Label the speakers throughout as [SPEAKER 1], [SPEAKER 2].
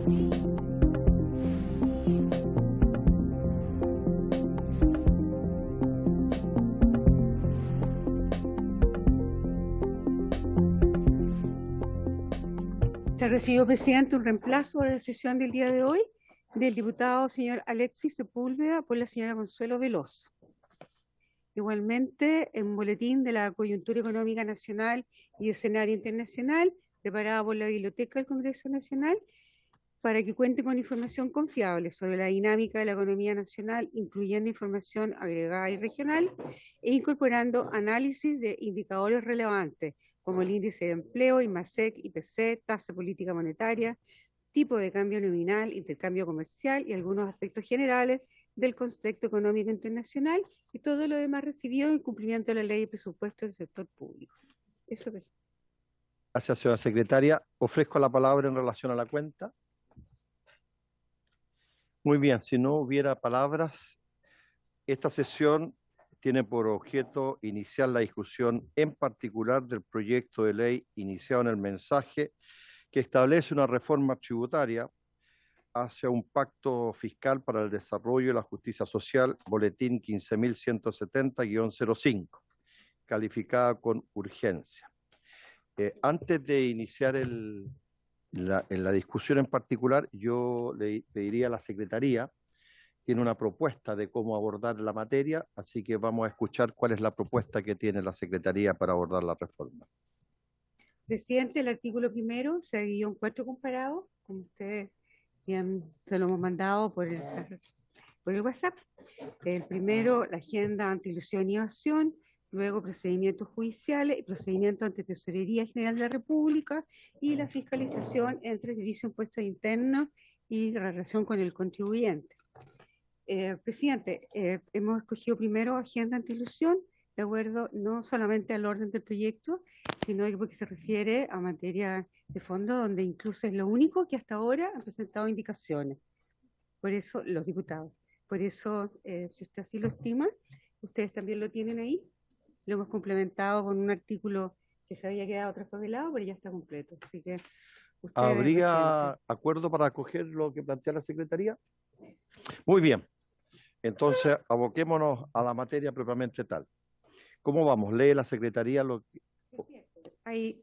[SPEAKER 1] Se recibió, presidente, un reemplazo a la sesión del día de hoy del diputado señor Alexis Sepúlveda por la señora Consuelo Veloso. Igualmente, en un boletín de la coyuntura económica nacional y escenario internacional, preparado por la Biblioteca del Congreso Nacional, para que cuente con información confiable sobre la dinámica de la economía nacional, incluyendo información agregada y regional, e incorporando análisis de indicadores relevantes, como el índice de empleo, IMASEC, IPC, tasa política monetaria, tipo de cambio nominal, intercambio comercial y algunos aspectos generales del contexto económico internacional, y todo lo demás recibido en cumplimiento de la ley de presupuesto del sector público. Eso es.
[SPEAKER 2] Gracias, señora secretaria. Ofrezco la palabra en relación a la cuenta. Muy bien, si no hubiera palabras, esta sesión tiene por objeto iniciar la discusión en particular del proyecto de ley iniciado en el mensaje que establece una reforma tributaria hacia un pacto fiscal para el desarrollo y la justicia social, boletín 15.170-05, calificada con urgencia. Antes de iniciar la discusión en particular, yo le pediría a la Secretaría, tiene una propuesta de cómo abordar la materia, así que vamos a escuchar cuál es la propuesta que tiene la Secretaría para abordar la reforma.
[SPEAKER 1] Presidente, el artículo primero, C-4 comparado, como ustedes bien se lo hemos mandado por el WhatsApp. El primero, la agenda anti-ilusión y evasión, luego procedimientos judiciales y procedimientos ante Tesorería General de la República y la fiscalización entre Servicio de Impuestos Internos y la relación con el contribuyente. Presidente, hemos escogido primero agenda anti-ilusión, de acuerdo no solamente al orden del proyecto, sino que porque se refiere a materia de fondo, donde incluso es lo único que hasta ahora han presentado indicaciones. Por eso, los diputados. Por eso, si usted así lo estima, ustedes también lo tienen ahí. Lo hemos complementado con un artículo que se había quedado traspapelado, pero ya está completo. Así que ustedes...
[SPEAKER 2] ¿Habría acuerdo para acoger lo que plantea la Secretaría? Muy bien. Entonces, aboquémonos a la materia propiamente tal. ¿Cómo vamos? ¿Lee la Secretaría lo que...?
[SPEAKER 1] Hay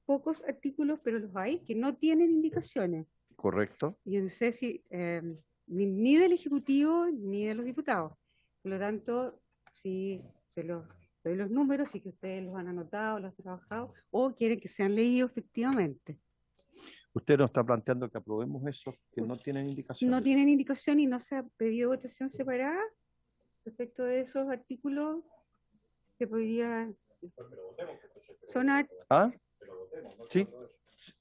[SPEAKER 1] pocos artículos, pero los hay, que no tienen indicaciones.
[SPEAKER 2] Correcto.
[SPEAKER 1] Yo no sé si ni del Ejecutivo ni de los diputados. Por lo tanto, si se los doy los números, si que ustedes los han anotado, los han trabajado, o quieren que sean leídos efectivamente.
[SPEAKER 2] Usted nos está planteando que aprobemos esos que no tienen indicación.
[SPEAKER 1] No tienen indicación y no se ha pedido votación separada respecto de esos artículos. Se podría sonar.
[SPEAKER 2] ¿Ah? Sí.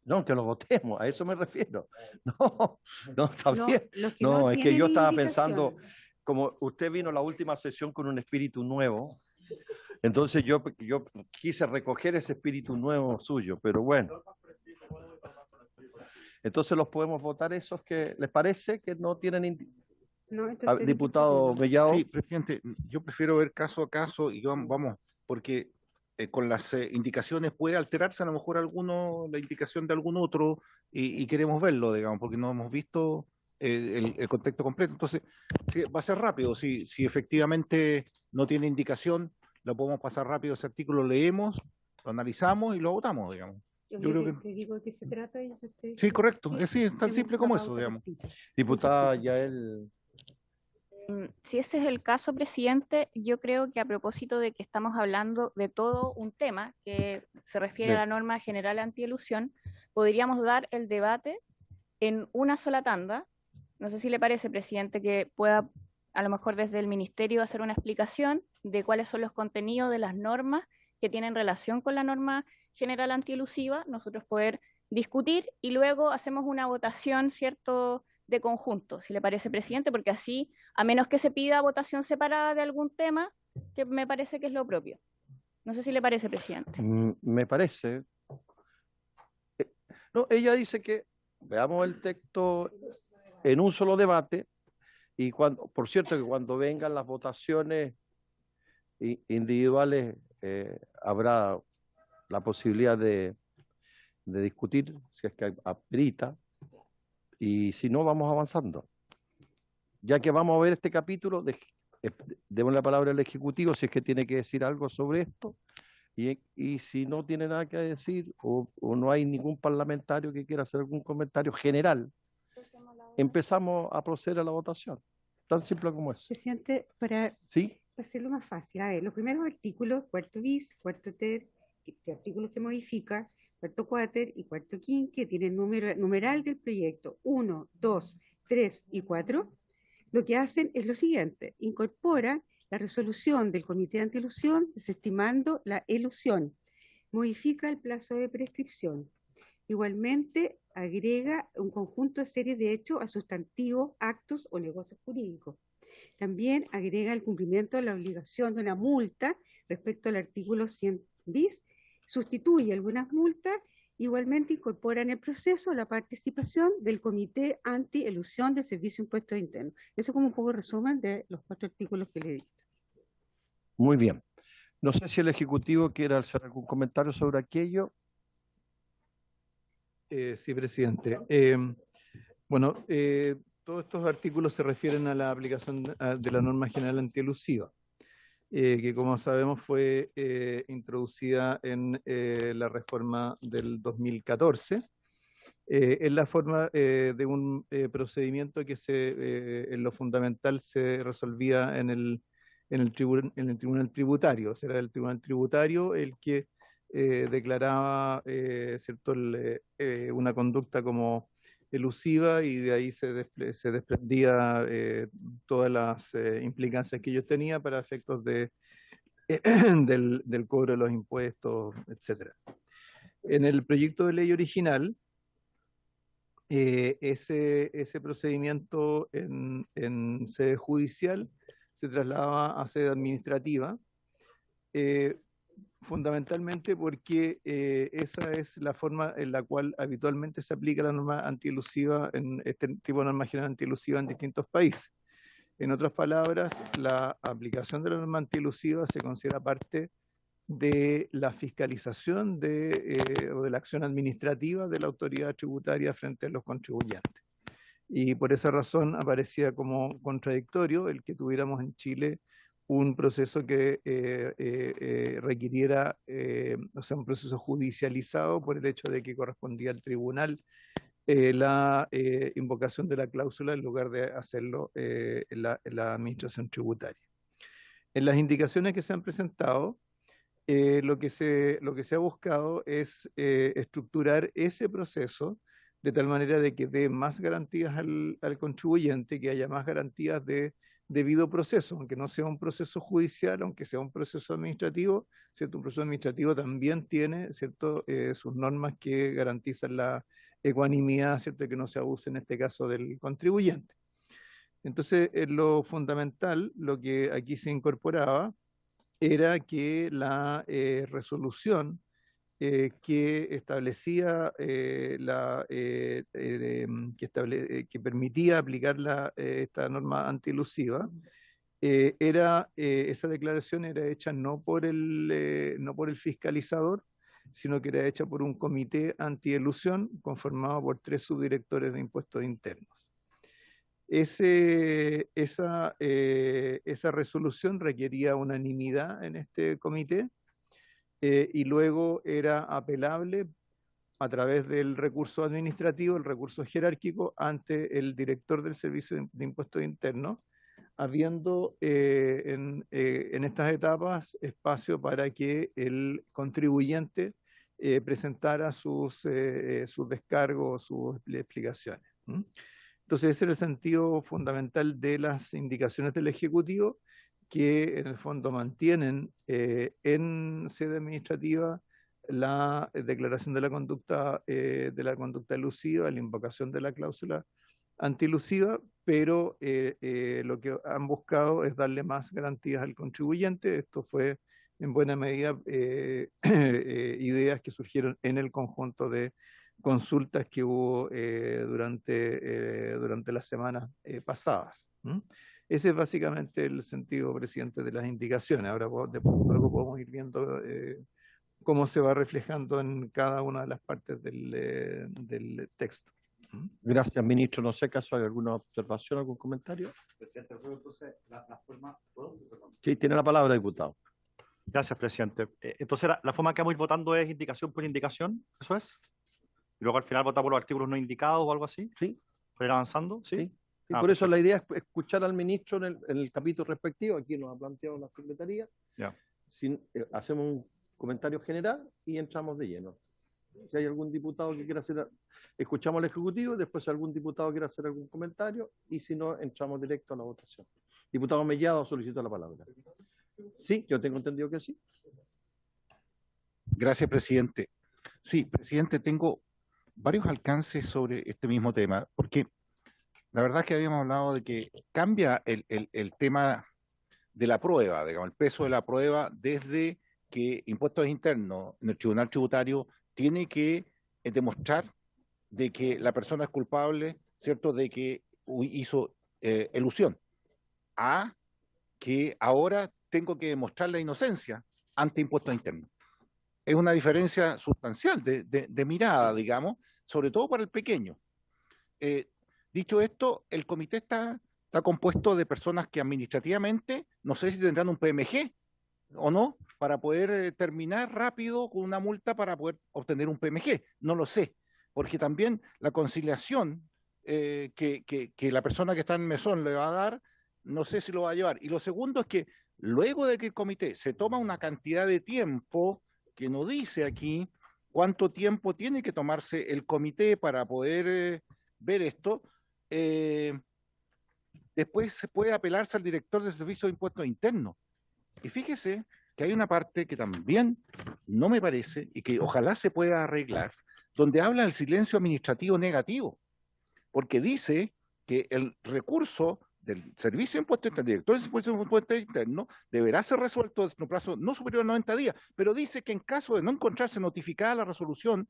[SPEAKER 2] No, que lo votemos, a eso me refiero. No, no, está bien. No, es que yo estaba pensando, como usted vino a la última sesión con un espíritu nuevo, entonces yo quise recoger ese espíritu nuevo suyo, pero bueno. Entonces los podemos votar esos que les parece que no tienen diputado Mellado.
[SPEAKER 3] Sí, presidente, yo prefiero ver caso a caso y vamos, porque con las indicaciones puede alterarse a lo mejor la indicación de algún otro y queremos verlo, digamos, porque no hemos visto el contexto completo. Entonces, sí, va a ser rápido. Si efectivamente no tiene indicación, lo podemos pasar rápido ese artículo, lo leemos, lo analizamos y lo votamos, digamos.
[SPEAKER 1] Yo creo que te digo de qué se trata. Y usted...
[SPEAKER 3] Sí, correcto. Es tan simple como eso, digamos.
[SPEAKER 2] Diputada Yael.
[SPEAKER 4] Si ese es el caso, presidente, yo creo que a propósito de que estamos hablando de todo un tema que se refiere a la norma general antielusión, podríamos dar el debate en una sola tanda. No sé si le parece, presidente, que pueda a lo mejor desde el ministerio hacer una explicación de cuáles son los contenidos de las normas que tienen relación con la norma general antielusiva, nosotros poder discutir y luego hacemos una votación, ¿cierto?, de conjunto, si le parece, presidente, porque así, a menos que se pida votación separada de algún tema, que me parece que es lo propio. No sé si le parece, presidente.
[SPEAKER 2] Me parece. No, ella dice que veamos el texto en un solo debate y por cierto, que cuando vengan las votaciones individuales habrá la posibilidad de discutir, si es que amerita, Y si no, vamos avanzando. Ya que vamos a ver este capítulo, demos la palabra al Ejecutivo si es que tiene que decir algo sobre esto. Y si no tiene nada que decir o no hay ningún parlamentario que quiera hacer algún comentario general, empezamos a proceder a la votación. Tan simple como es.
[SPEAKER 1] Presidente, para
[SPEAKER 2] ¿Sí?
[SPEAKER 1] hacerlo más fácil, a ver, los primeros artículos, cuarto bis, cuarto ter, artículos que modifica, cuarto cuater y cuarto quinque, tienen numeral del proyecto 1, 2, 3 y 4, lo que hacen es lo siguiente: incorpora la resolución del Comité de Antielusión desestimando la elusión, modifica el plazo de prescripción. Igualmente, agrega un conjunto de series de hechos a sustantivos, actos o negocios jurídicos. También agrega el cumplimiento de la obligación de una multa respecto al artículo 100 bis, sustituye algunas multas, igualmente incorpora en el proceso la participación del Comité Anti-Elusión de Servicio de Impuestos Internos. Eso como un poco resumen de los 4 artículos que le he dicho.
[SPEAKER 2] Muy bien. No sé si el Ejecutivo quiere hacer algún comentario sobre aquello.
[SPEAKER 5] Sí, presidente. Todos estos artículos se refieren a la aplicación de la norma general antielusiva, que como sabemos fue introducida en la reforma del 2014, en la forma de un procedimiento que en lo fundamental se resolvía en el tribunal tributario. Será el tribunal tributario el que declaraba ¿cierto? Una conducta como elusiva, y de ahí se desprendía todas las implicancias que ellos tenían para efectos del cobro de los impuestos, etc. En el proyecto de ley original, ese procedimiento en sede judicial se trasladaba a sede administrativa, fundamentalmente porque esa es la forma en la cual habitualmente se aplica la norma antielusiva, en este tipo de norma general antielusiva en distintos países. En otras palabras, la aplicación de la norma antielusiva se considera parte de la fiscalización o de la acción administrativa de la autoridad tributaria frente a los contribuyentes. Y por esa razón aparecía como contradictorio el que tuviéramos en Chile un proceso que requiriera, un proceso judicializado por el hecho de que correspondía al tribunal la invocación de la cláusula en lugar de hacerlo en la administración tributaria. En las indicaciones que se han presentado, lo que se ha buscado es estructurar ese proceso de tal manera de que dé más garantías al contribuyente, que haya más garantías de debido proceso, aunque no sea un proceso judicial, aunque sea un proceso administrativo, ¿cierto? Un proceso administrativo también tiene, ¿cierto? Sus normas que garantizan la ecuanimidad, ¿cierto? Que no se abuse en este caso del contribuyente. Entonces, lo fundamental, lo que aquí se incorporaba, era que la resolución que establecía que permitía aplicar esta norma antielusiva, esa declaración era hecha no por el fiscalizador, sino que era hecha por un comité antielusión conformado por 3 subdirectores de impuestos internos. Esa resolución requería unanimidad en este comité y luego era apelable a través del recurso administrativo, el recurso jerárquico, ante el director del Servicio de Impuestos Internos, habiendo en estas etapas espacio para que el contribuyente presentara sus descargos, sus explicaciones. Entonces ese era el sentido fundamental de las indicaciones del Ejecutivo, que en el fondo mantienen en sede administrativa la declaración de la conducta elusiva, la invocación de la cláusula antielusiva, pero lo que han buscado es darle más garantías al contribuyente. Esto fue en buena medida ideas que surgieron en el conjunto de consultas que hubo durante las semanas pasadas. Ese es básicamente el sentido, presidente, de las indicaciones. Ahora luego podemos ir viendo cómo se va reflejando en cada una de las partes del texto.
[SPEAKER 2] Gracias, ministro. No sé acaso hay alguna observación, algún comentario.
[SPEAKER 6] Presidente, entonces la forma...
[SPEAKER 2] Sí, tiene la palabra, diputado.
[SPEAKER 6] Gracias, presidente. Entonces, la forma que vamos a ir votando es indicación por indicación, ¿eso es? Y luego al final votar por los artículos no indicados o algo así.
[SPEAKER 2] Sí.
[SPEAKER 6] ¿Para ir avanzando?
[SPEAKER 2] Sí.
[SPEAKER 6] Sí.
[SPEAKER 2] Y por eso la idea es escuchar al ministro en el capítulo respectivo. Aquí nos ha planteado la secretaría.
[SPEAKER 6] Ya.
[SPEAKER 2] Hacemos un comentario general y entramos de lleno. Si hay algún diputado que quiera hacer, escuchamos al Ejecutivo, después si algún diputado quiere hacer algún comentario y si no, entramos directo a la votación. Diputado Mellado solicita la palabra. Sí, yo tengo entendido que sí.
[SPEAKER 3] Gracias, presidente. Sí, presidente, tengo varios alcances sobre este mismo tema, porque la verdad es que habíamos hablado de que cambia el tema de la prueba, digamos, el peso de la prueba desde que Impuestos Internos en el Tribunal Tributario tiene que demostrar de que la persona es culpable, ¿cierto?, de que hizo elusión, a que ahora tengo que demostrar la inocencia ante Impuestos Internos. Es una diferencia sustancial de mirada, digamos, sobre todo para el pequeño. Dicho esto, el comité está compuesto de personas que administrativamente, no sé si tendrán un PMG o no, para poder terminar rápido con una multa para poder obtener un PMG. No lo sé, porque también la conciliación que la persona que está en el mesón le va a dar, no sé si lo va a llevar. Y lo segundo es que luego de que el comité se toma una cantidad de tiempo, que no dice aquí cuánto tiempo tiene que tomarse el comité para poder ver esto, después se puede apelarse al director del Servicio de Impuestos Internos. Y fíjese que hay una parte que también no me parece y que ojalá se pueda arreglar, donde habla del silencio administrativo negativo, porque dice que el recurso del Servicio de Impuestos Internos, director del Servicio de Impuestos Internos, deberá ser resuelto en un plazo no superior a 90 días, pero dice que en caso de no encontrarse notificada la resolución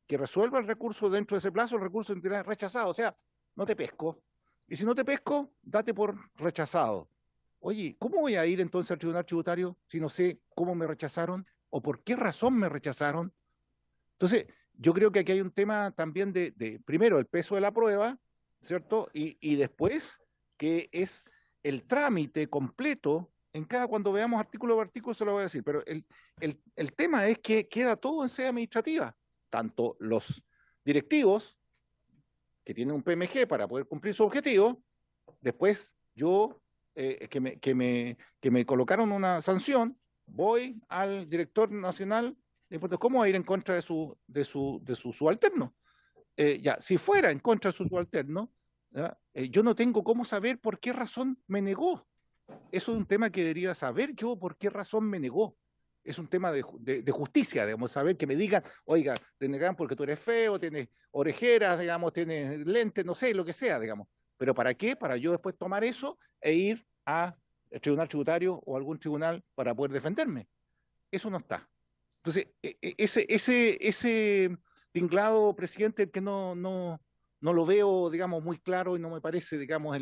[SPEAKER 3] que resuelva el recurso dentro de ese plazo, el recurso será rechazado. O sea, no te pesco. Y si no te pesco, date por rechazado. Oye, ¿cómo voy a ir entonces al Tribunal Tributario si no sé cómo me rechazaron o por qué razón me rechazaron? Entonces, yo creo que aquí hay un tema también primero, el peso de la prueba, ¿cierto? Y después, que es el trámite completo, cuando veamos artículo por artículo se lo voy a decir, pero el tema es que queda todo en sede administrativa, tanto los directivos, que tienen un PMG para poder cumplir su objetivo, después yo, que me colocaron una sanción, voy al director nacional de impuestos. ¿Cómo va a ir en contra de su subalterno? Ya, si fuera en contra de su subalterno, yo no tengo cómo saber por qué razón me negó. Eso es un tema que debería saber yo por qué razón me negó. Es un tema de justicia, digamos, saber que me digan, oiga, te negan porque tú eres feo, tienes orejeras, digamos, tienes lentes, no sé, lo que sea, digamos. ¿Pero para qué? Para yo después tomar eso e ir al tribunal tributario o algún tribunal para poder defenderme. Eso no está. Entonces, ese tinglado, presidente, que no lo veo, digamos, muy claro y no me parece, digamos,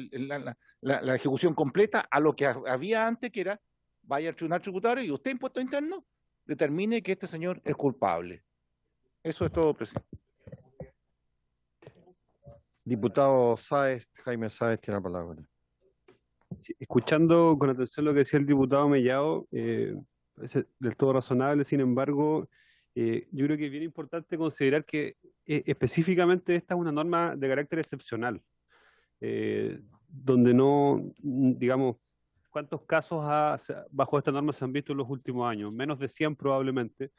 [SPEAKER 3] la ejecución completa a lo que había antes, que era, vaya al tribunal tributario y usted, Impuestos Internos, determine que este señor es culpable. Eso es todo, presidente.
[SPEAKER 2] Diputado Sáez, Jaime Sáez tiene la palabra.
[SPEAKER 7] Sí, escuchando con atención lo que decía el diputado Mellado, parece del todo razonable. Sin embargo, yo creo que es bien importante considerar que específicamente esta es una norma de carácter excepcional, donde no, digamos, ¿cuántos casos bajo esta norma se han visto en los últimos años? Menos de 100 probablemente.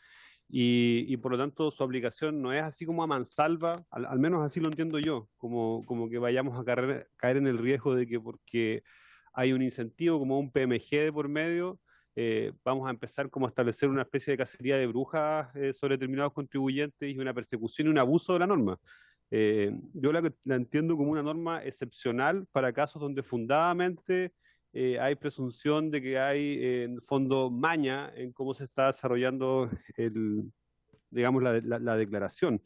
[SPEAKER 7] Y por lo tanto su aplicación no es así como a mansalva, al menos así lo entiendo yo, como que vayamos a caer en el riesgo de que porque hay un incentivo como un PMG de por medio, vamos a empezar como a establecer una especie de cacería de brujas sobre determinados contribuyentes y una persecución y un abuso de la norma. Yo la entiendo como una norma excepcional para casos donde fundadamente hay presunción de que hay en el fondo maña en cómo se está desarrollando digamos, la declaración,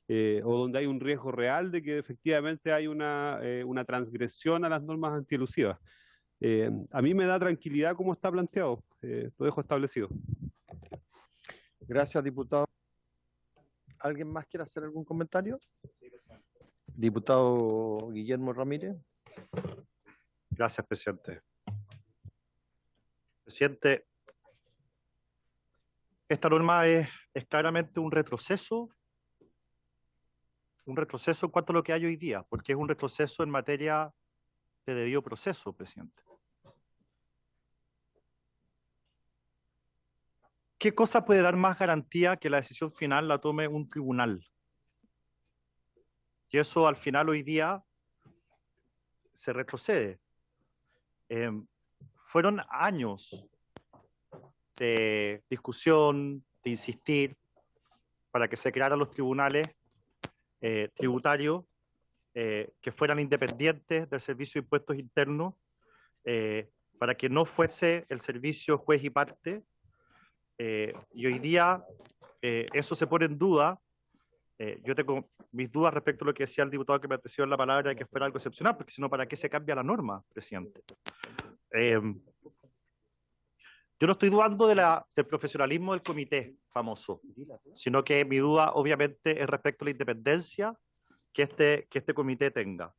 [SPEAKER 7] o donde hay un riesgo real de que efectivamente hay una transgresión a las normas antielusivas. A mí me da tranquilidad cómo está planteado, lo dejo establecido.
[SPEAKER 2] Gracias, diputado. ¿Alguien más quiere hacer algún comentario? Diputado Guillermo Ramírez.
[SPEAKER 6] Gracias, presidente. Presidente, esta norma es claramente un retroceso en cuanto a lo que hay hoy día, porque es un retroceso en materia de debido proceso, presidente. ¿Qué cosa puede dar más garantía que la decisión final la tome un tribunal? Y eso al final hoy día se retrocede. Fueron años de discusión, de insistir, para que se crearan los tribunales tributarios que fueran independientes del Servicio de Impuestos Internos, para que no fuese el servicio juez y parte. Y hoy día eso se pone en duda. Yo tengo mis dudas respecto a lo que decía el diputado que me antecedió en la palabra de que fuera algo excepcional, porque si no, ¿para qué se cambia la norma, presidente? Yo no estoy dudando del profesionalismo del comité famoso, sino que mi duda obviamente es respecto a la independencia que este comité tenga.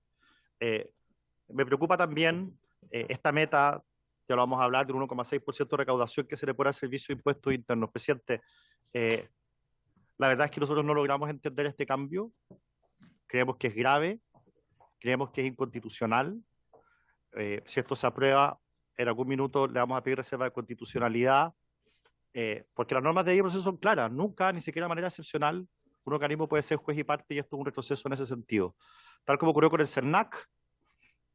[SPEAKER 6] Me preocupa también esta meta, ya lo vamos a hablar, del 1,6% de recaudación que se le pone al Servicio de Impuestos Internos. Presidente, la verdad es que nosotros no logramos entender este cambio. Creemos que es grave, creemos que es inconstitucional. Si esto se aprueba, en algún minuto le vamos a pedir reserva de constitucionalidad, porque las normas de debido proceso son claras. Nunca, ni siquiera de manera excepcional, un organismo puede ser juez y parte, y esto es un retroceso en ese sentido. Tal como ocurrió con el CERNAC,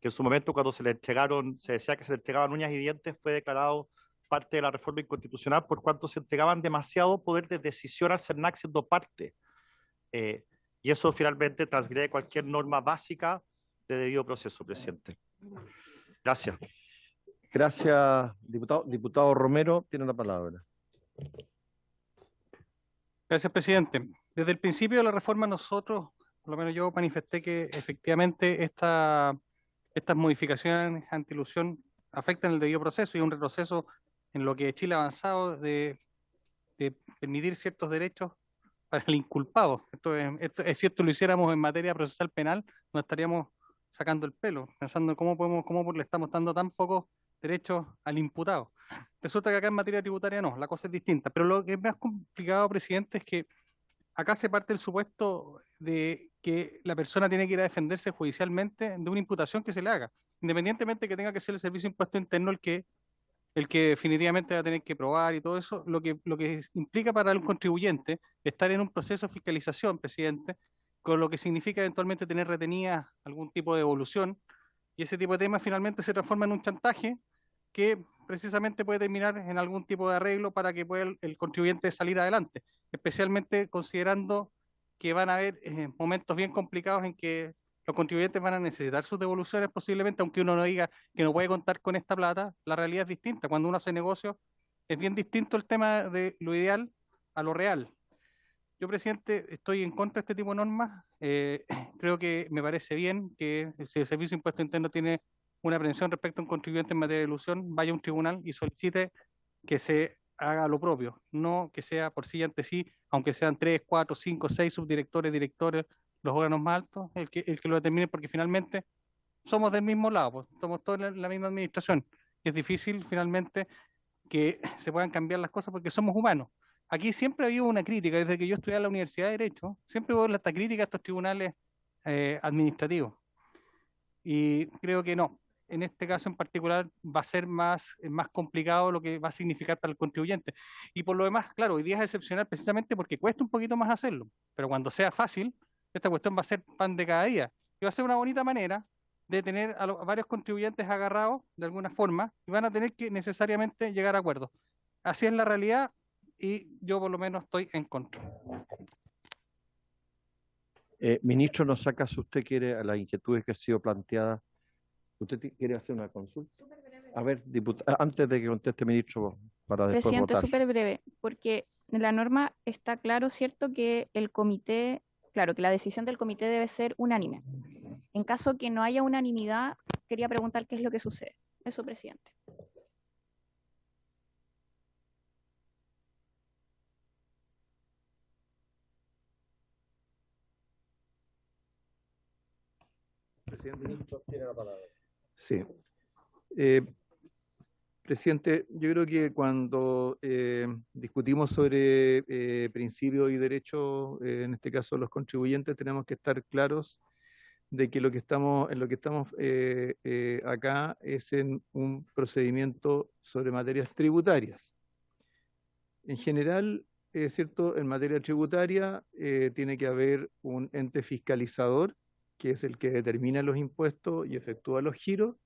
[SPEAKER 6] que en su momento cuando se decía que se le entregaban uñas y dientes, fue declarado parte de la reforma inconstitucional por cuanto se entregaban demasiado poder de decisión al CERNAC siendo parte. Y eso finalmente transgrede cualquier norma básica de debido proceso, presidente. Gracias.
[SPEAKER 2] Gracias, diputado. Diputado Romero, tiene la palabra.
[SPEAKER 8] Gracias, presidente. Desde el principio de la reforma nosotros, por lo menos yo manifesté que efectivamente estas modificaciones anti-ilusión afectan el debido proceso y un retroceso en lo que Chile ha avanzado de permitir ciertos derechos para el inculpado. Esto es cierto, lo hiciéramos en materia procesal penal, nos estaríamos sacando el pelo, pensando cómo le estamos dando tan pocos derechos al imputado. Resulta que acá en materia tributaria no, la cosa es distinta. Pero lo que es más complicado, presidente, es que acá se parte del supuesto de que la persona tiene que ir a defenderse judicialmente de una imputación que se le haga, independientemente de que tenga que ser el Servicio de Impuesto Interno el que definitivamente va a tener que probar y todo eso, lo que implica para un contribuyente estar en un proceso de fiscalización, presidente, con lo que significa eventualmente tener retenida algún tipo de devolución, y ese tipo de temas finalmente se transforma en un chantaje que precisamente puede terminar en algún tipo de arreglo para que pueda el contribuyente salir adelante, especialmente considerando que van a haber momentos bien complicados en que los contribuyentes van a necesitar sus devoluciones posiblemente, aunque uno no diga que no puede contar con esta plata, la realidad es distinta. Cuando uno hace negocio es bien distinto el tema de lo ideal a lo real. Yo, presidente, estoy en contra de este tipo de normas. Creo que me parece bien que si el Servicio de Impuesto Interno tiene una aprehensión respecto a un contribuyente en materia de ilusión, vaya a un tribunal y solicite que se haga lo propio, no que sea por sí y ante sí, aunque sean 3, 4, 5, 6 subdirectores, directores, los órganos más altos, el que lo determine, porque finalmente somos del mismo lado, pues, somos todos la misma administración. Y es difícil finalmente que se puedan cambiar las cosas porque somos humanos. Aquí siempre ha habido una crítica, desde que yo estudié en la Universidad de Derecho, siempre hubo esta crítica a estos tribunales administrativos. Y creo que no. En este caso en particular va a ser más complicado lo que va a significar para el contribuyente. Y por lo demás, claro, hoy día es excepcional precisamente porque cuesta un poquito más hacerlo. Pero cuando sea fácil, esta cuestión va a ser pan de cada día. Y va a ser una bonita manera de tener a varios contribuyentes agarrados de alguna forma y van a tener que necesariamente llegar a acuerdos. Así es la realidad y yo por lo menos estoy en contra.
[SPEAKER 2] Ministro, ¿nos saca si usted quiere a las inquietudes que han sido planteadas? ¿Usted quiere hacer una consulta? A ver, antes de que conteste, ministro, para después
[SPEAKER 4] Presidente,
[SPEAKER 2] votar.
[SPEAKER 4] súper breve, porque en la norma está claro, ¿cierto?, que el comité, claro, que la decisión del comité debe ser unánime. En caso que no haya unanimidad, quería preguntar qué es lo que sucede. Eso, presidente.
[SPEAKER 5] Presidente. Sí. Presidente, yo creo que cuando discutimos sobre principios y derechos, en este caso los contribuyentes, tenemos que estar claros de que lo que estamos acá es en un procedimiento sobre materias tributarias. En general, es cierto, en materia tributaria tiene que haber un ente fiscalizador, que es el que determina los impuestos y efectúa los giros,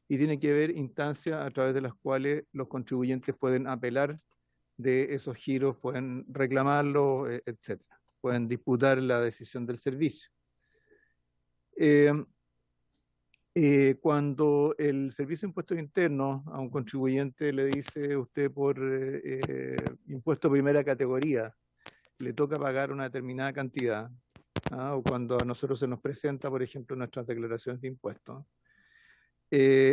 [SPEAKER 5] y tiene que haber instancias a través de las cuales los contribuyentes pueden apelar de esos giros, pueden reclamarlo, etc. Pueden disputar la decisión del servicio. Cuando el Servicio de Impuestos Internos a un contribuyente le dice usted por impuesto de primera categoría, le toca pagar una determinada cantidad, o cuando a nosotros se nos presenta, por ejemplo, nuestras declaraciones de impuestos, el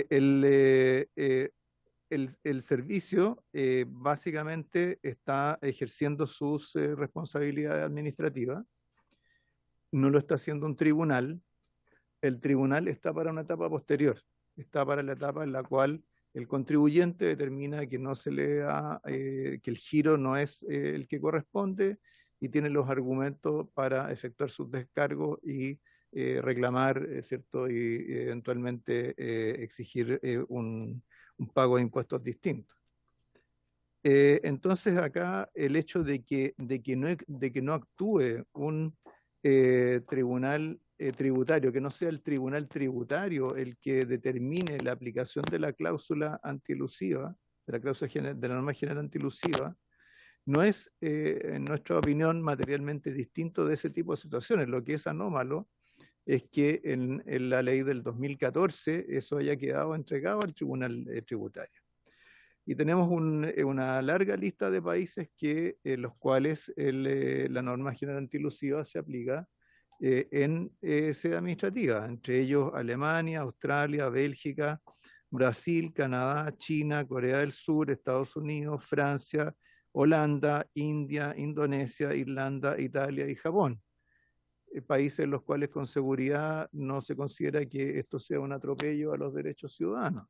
[SPEAKER 5] servicio básicamente está ejerciendo sus responsabilidades administrativas, no lo está haciendo un tribunal. El tribunal está para una etapa posterior, está para la etapa en la cual el contribuyente determina que no se le da, que el giro no es el que corresponde y tiene los argumentos para efectuar sus descargos y reclamar, ¿cierto? Y eventualmente exigir un pago de impuestos distintos. Entonces acá el hecho de que no actúe un tribunal tributario, que no sea el tribunal tributario el que determine la aplicación de la cláusula antielusiva, de la cláusula de la norma general antielusiva, no es, en nuestra opinión, materialmente distinto de ese tipo de situaciones. Lo que es anómalo es que en la ley del 2014 eso haya quedado entregado al tribunal tributario. Y tenemos una larga lista de países en los cuales la norma general antielusiva se aplica en sede administrativa, entre ellos Alemania, Australia, Bélgica, Brasil, Canadá, China, Corea del Sur, Estados Unidos, Francia, Holanda, India, Indonesia, Irlanda, Italia y Japón. Países en los cuales con seguridad no se considera que esto sea un atropello a los derechos ciudadanos.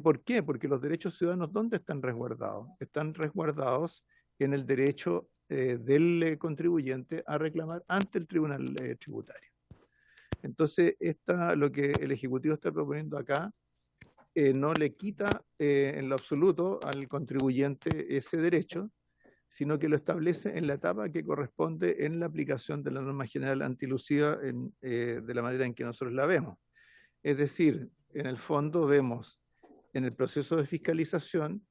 [SPEAKER 5] ¿Por qué? Porque los derechos ciudadanos, ¿dónde están resguardados? Están resguardados en el derecho del contribuyente a reclamar ante el tribunal tributario. Entonces, lo que el Ejecutivo está proponiendo acá no le quita en lo absoluto al contribuyente ese derecho, sino que lo establece en la etapa que corresponde en la aplicación de la norma general antielusiva de la manera en que nosotros la vemos. Es decir, en el fondo vemos en el proceso de fiscalización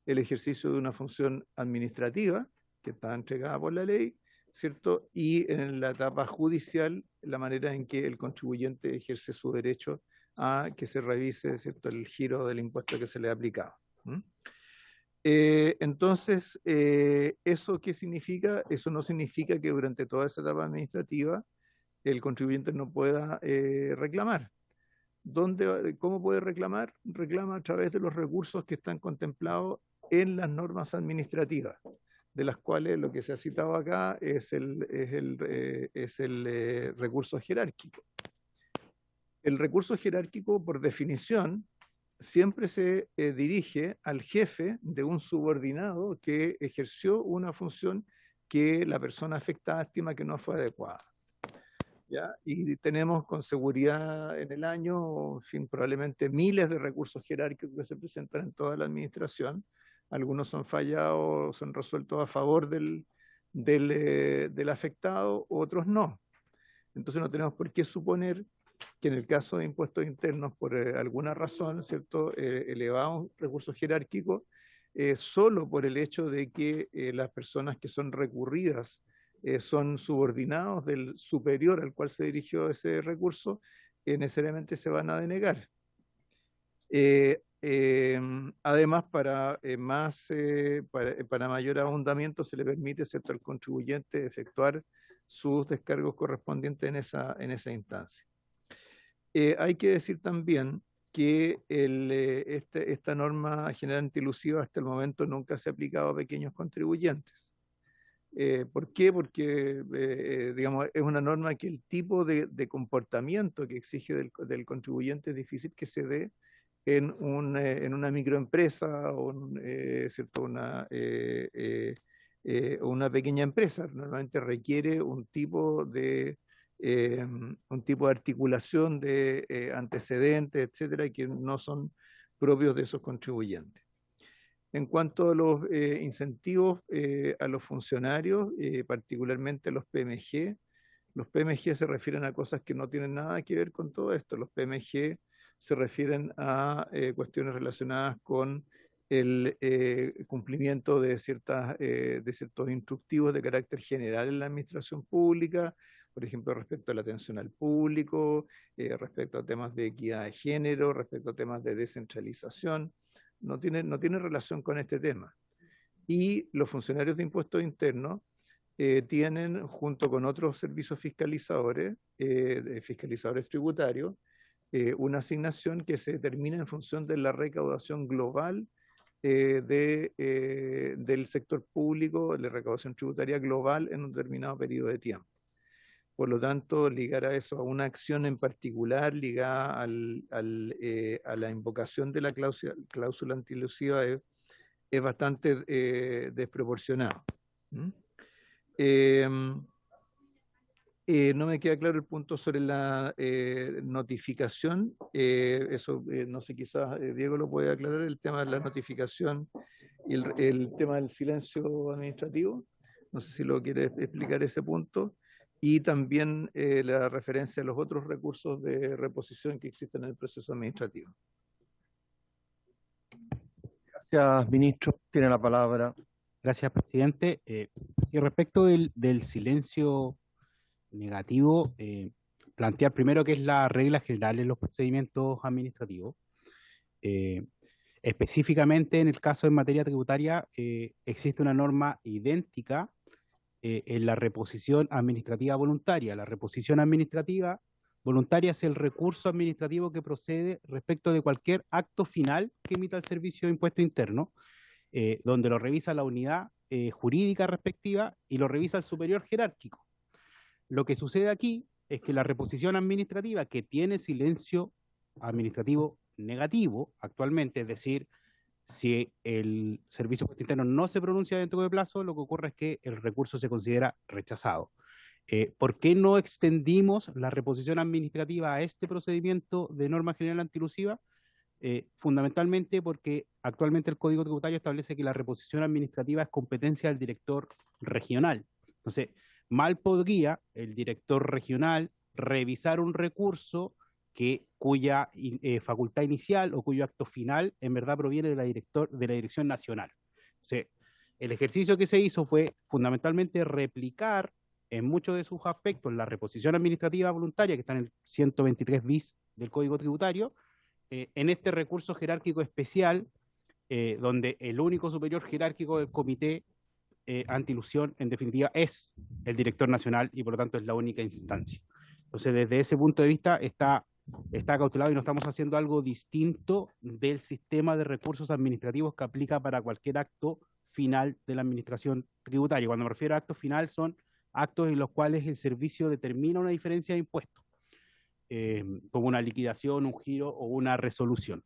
[SPEAKER 5] el ejercicio de una función administrativa que está entregada por la ley, ¿cierto? Y en la etapa judicial, la manera en que el contribuyente ejerce su derecho a que se revise, ¿cierto?, el giro del impuesto que se le ha aplicado. Entonces, ¿eso qué significa? Eso no significa que durante toda esa etapa administrativa el contribuyente no pueda reclamar. ¿Cómo puede reclamar? Reclama a través de los recursos que están contemplados en las normas administrativas, de las cuales lo que se ha citado acá es el recurso jerárquico. El recurso jerárquico, por definición, siempre se dirige al jefe de un subordinado que ejerció una función que la persona afectada estima que no fue adecuada. ¿Ya? Y tenemos con seguridad en el año, en fin, probablemente miles de recursos jerárquicos que se presentan en toda la administración. Algunos son fallados, son resueltos a favor del afectado, otros no. Entonces no tenemos por qué suponer que en el caso de impuestos internos, por alguna razón, ¿cierto?, elevamos recursos jerárquicos solo por el hecho de que las personas que son recurridas son subordinados del superior al cual se dirigió ese recurso, necesariamente se van a denegar. Además, para mayor ahondamiento se le permite, ¿cierto?, al contribuyente efectuar sus descargos correspondientes en esa instancia. Hay que decir también que esta norma general antielusiva hasta el momento nunca se ha aplicado a pequeños contribuyentes. ¿Por qué? Porque, digamos, es una norma que el tipo de comportamiento que exige del contribuyente es difícil que se dé en una microempresa o ¿cierto? Una pequeña empresa. Normalmente requiere un tipo de articulación de antecedentes, etcétera, que no son propios de esos contribuyentes. En cuanto a los incentivos a los funcionarios, particularmente los PMG se refieren a cosas que no tienen nada que ver con todo esto. Los PMG se refieren a cuestiones relacionadas con el cumplimiento de ciertos instructivos de carácter general en la administración pública, por ejemplo, respecto a la atención al público, respecto a temas de equidad de género, respecto a temas de descentralización. No tiene relación con este tema. Y los funcionarios de impuestos internos tienen, junto con otros servicios fiscalizadores, fiscalizadores tributarios, una asignación que se determina en función de la recaudación global del sector público, la recaudación tributaria global en un determinado periodo de tiempo. Por lo tanto, ligar a eso, a una acción en particular ligada a la invocación de la cláusula antielusiva es bastante desproporcionado. No me queda claro el punto sobre la notificación. Eso, no sé, quizás Diego lo puede aclarar, el tema de la notificación y el tema del silencio administrativo. No sé si lo quiere explicar ese punto. Y también la referencia a los otros recursos de reposición que existen en el proceso administrativo.
[SPEAKER 2] Gracias, ministro. Tiene la palabra.
[SPEAKER 9] Gracias, presidente. Y respecto del silencio negativo, plantear primero que es la regla general en los procedimientos administrativos. Específicamente en el caso en materia tributaria, existe una norma idéntica en la reposición administrativa voluntaria. La reposición administrativa voluntaria es el recurso administrativo que procede respecto de cualquier acto final que emita el Servicio de Impuesto Interno, donde lo revisa la unidad jurídica respectiva y lo revisa el superior jerárquico. Lo que sucede aquí es que la reposición administrativa que tiene silencio administrativo negativo actualmente, es decir, si el Servicio de Impuesto Interno no se pronuncia dentro de plazo, lo que ocurre es que el recurso se considera rechazado. ¿Por qué no extendimos la reposición administrativa a este procedimiento de norma general antielusiva? Fundamentalmente porque actualmente el Código Tributario establece que la reposición administrativa es competencia del director regional. Entonces, mal podría el director regional revisar un recurso cuya facultad inicial o cuyo acto final en verdad proviene de la Dirección Nacional. Entonces, el ejercicio que se hizo fue fundamentalmente replicar en muchos de sus aspectos la reposición administrativa voluntaria que está en el 123 bis del Código Tributario, en este recurso jerárquico especial, donde el único superior jerárquico del comité antiilusión, en definitiva, es el director nacional y por lo tanto es la única instancia. Entonces, desde ese punto de vista está cautelado y no estamos haciendo algo distinto del sistema de recursos administrativos que aplica para cualquier acto final de la administración tributaria. Cuando me refiero a acto final, son actos en los cuales el servicio determina una diferencia de impuestos, como una liquidación, un giro o una resolución.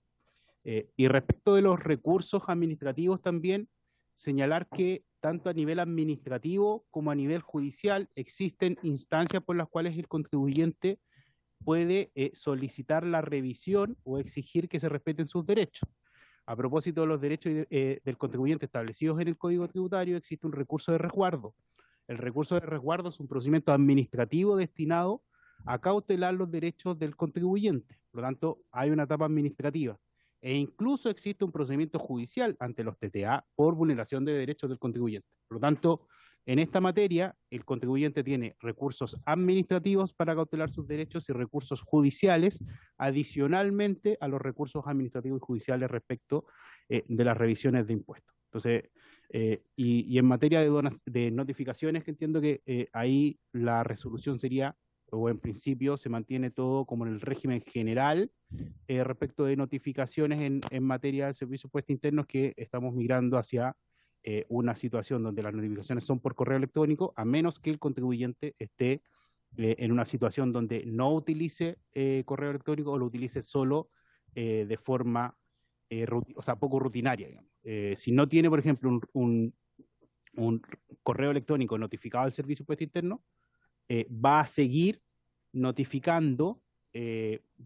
[SPEAKER 9] Y respecto de los recursos administrativos también, señalar que tanto a nivel administrativo como a nivel judicial existen instancias por las cuales el contribuyente puede solicitar la revisión o exigir que se respeten sus derechos. A propósito de los derechos del contribuyente establecidos en el Código Tributario, existe un recurso de resguardo. El recurso de resguardo es un procedimiento administrativo destinado a cautelar los derechos del contribuyente. Por lo tanto, hay una etapa administrativa. E incluso existe un procedimiento judicial ante los TTA por vulneración de derechos del contribuyente. Por lo tanto, en esta materia, el contribuyente tiene recursos administrativos para cautelar sus derechos y recursos judiciales, adicionalmente a los recursos administrativos y judiciales respecto de las revisiones de impuestos. Entonces, y en materia de notificaciones, que entiendo que ahí la resolución sería, o en principio se mantiene todo como en el régimen general respecto de notificaciones en materia del Servicio de Impuestos Internos, que estamos migrando hacia una situación donde las notificaciones son por correo electrónico, a menos que el contribuyente esté en una situación donde no utilice correo electrónico o lo utilice solo de forma poco rutinaria. Si no tiene, por ejemplo, un correo electrónico notificado al Servicio de Impuesto Interno, va a seguir notificando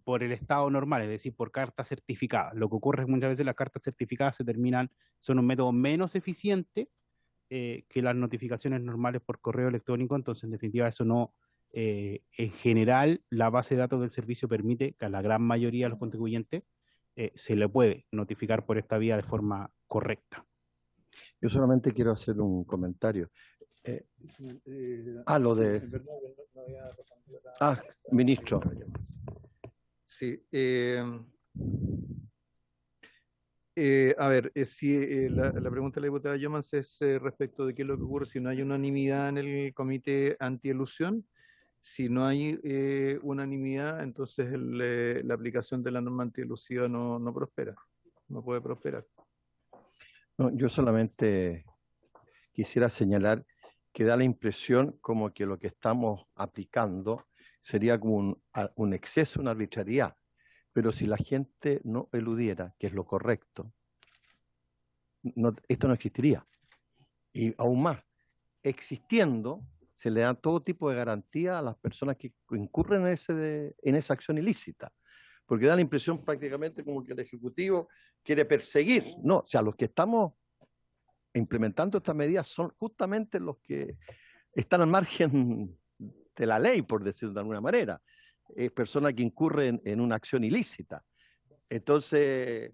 [SPEAKER 9] por el estado normal, es decir, por carta certificada. Lo que ocurre es que muchas veces las cartas certificadas son un método menos eficiente que las notificaciones normales por correo electrónico. Entonces, en definitiva, eso no, en general, la base de datos del servicio permite que a la gran mayoría de los contribuyentes se le puede notificar por esta vía de forma correcta.
[SPEAKER 2] Yo solamente quiero hacer un comentario. Lo de... ministro.
[SPEAKER 5] Sí. A ver, si la pregunta de la diputada Yomans es respecto de qué es lo que ocurre si no hay unanimidad en el comité antielusión. Si no hay unanimidad, entonces la aplicación de la norma antielusiva no prospera, no puede prosperar.
[SPEAKER 2] No, yo solamente quisiera señalar que da la impresión como que lo que estamos aplicando sería como un exceso, una arbitrariedad. Pero si la gente no eludiera, que es lo correcto, esto no existiría. Y aún más, existiendo, se le da todo tipo de garantía a las personas que incurren en esa acción ilícita. Porque da la impresión prácticamente como que el Ejecutivo quiere perseguir. No, o sea, los que estamos implementando estas medidas son justamente los que están al margen de la ley, por decirlo de alguna manera. Personas que incurren en una acción ilícita. Entonces,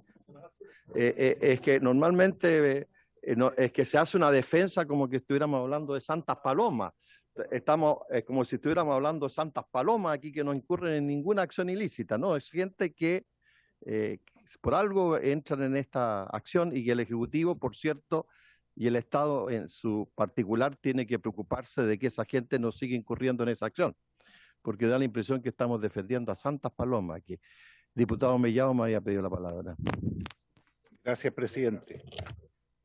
[SPEAKER 2] es que normalmente es que se hace una defensa como que estuviéramos hablando de santas palomas. Estamos como si estuviéramos hablando de santas palomas aquí que no incurren en ninguna acción ilícita. No, es gente que por algo entran en esta acción y que el Ejecutivo, por cierto, y el Estado en su particular tiene que preocuparse de que esa gente no siga incurriendo en esa acción. Porque da la impresión que estamos defendiendo a santas palomas. Que diputado Mellado me había pedido la palabra.
[SPEAKER 3] Gracias, presidente.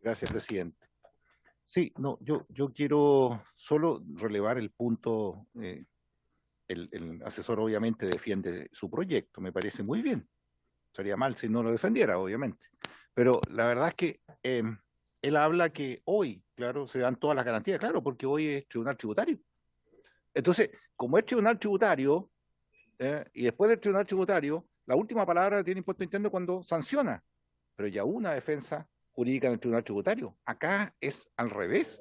[SPEAKER 3] Gracias, presidente. Sí, no, yo quiero solo relevar el punto. El asesor obviamente defiende su proyecto, me parece muy bien. Sería mal si no lo defendiera, obviamente. Pero la verdad es que él habla que hoy, claro, se dan todas las garantías, claro, porque hoy es tribunal tributario. Entonces, como es tribunal tributario, y después del tribunal tributario, la última palabra tiene impuesto interno cuando sanciona, pero ya hubo una defensa jurídica en el tribunal tributario. Acá es al revés.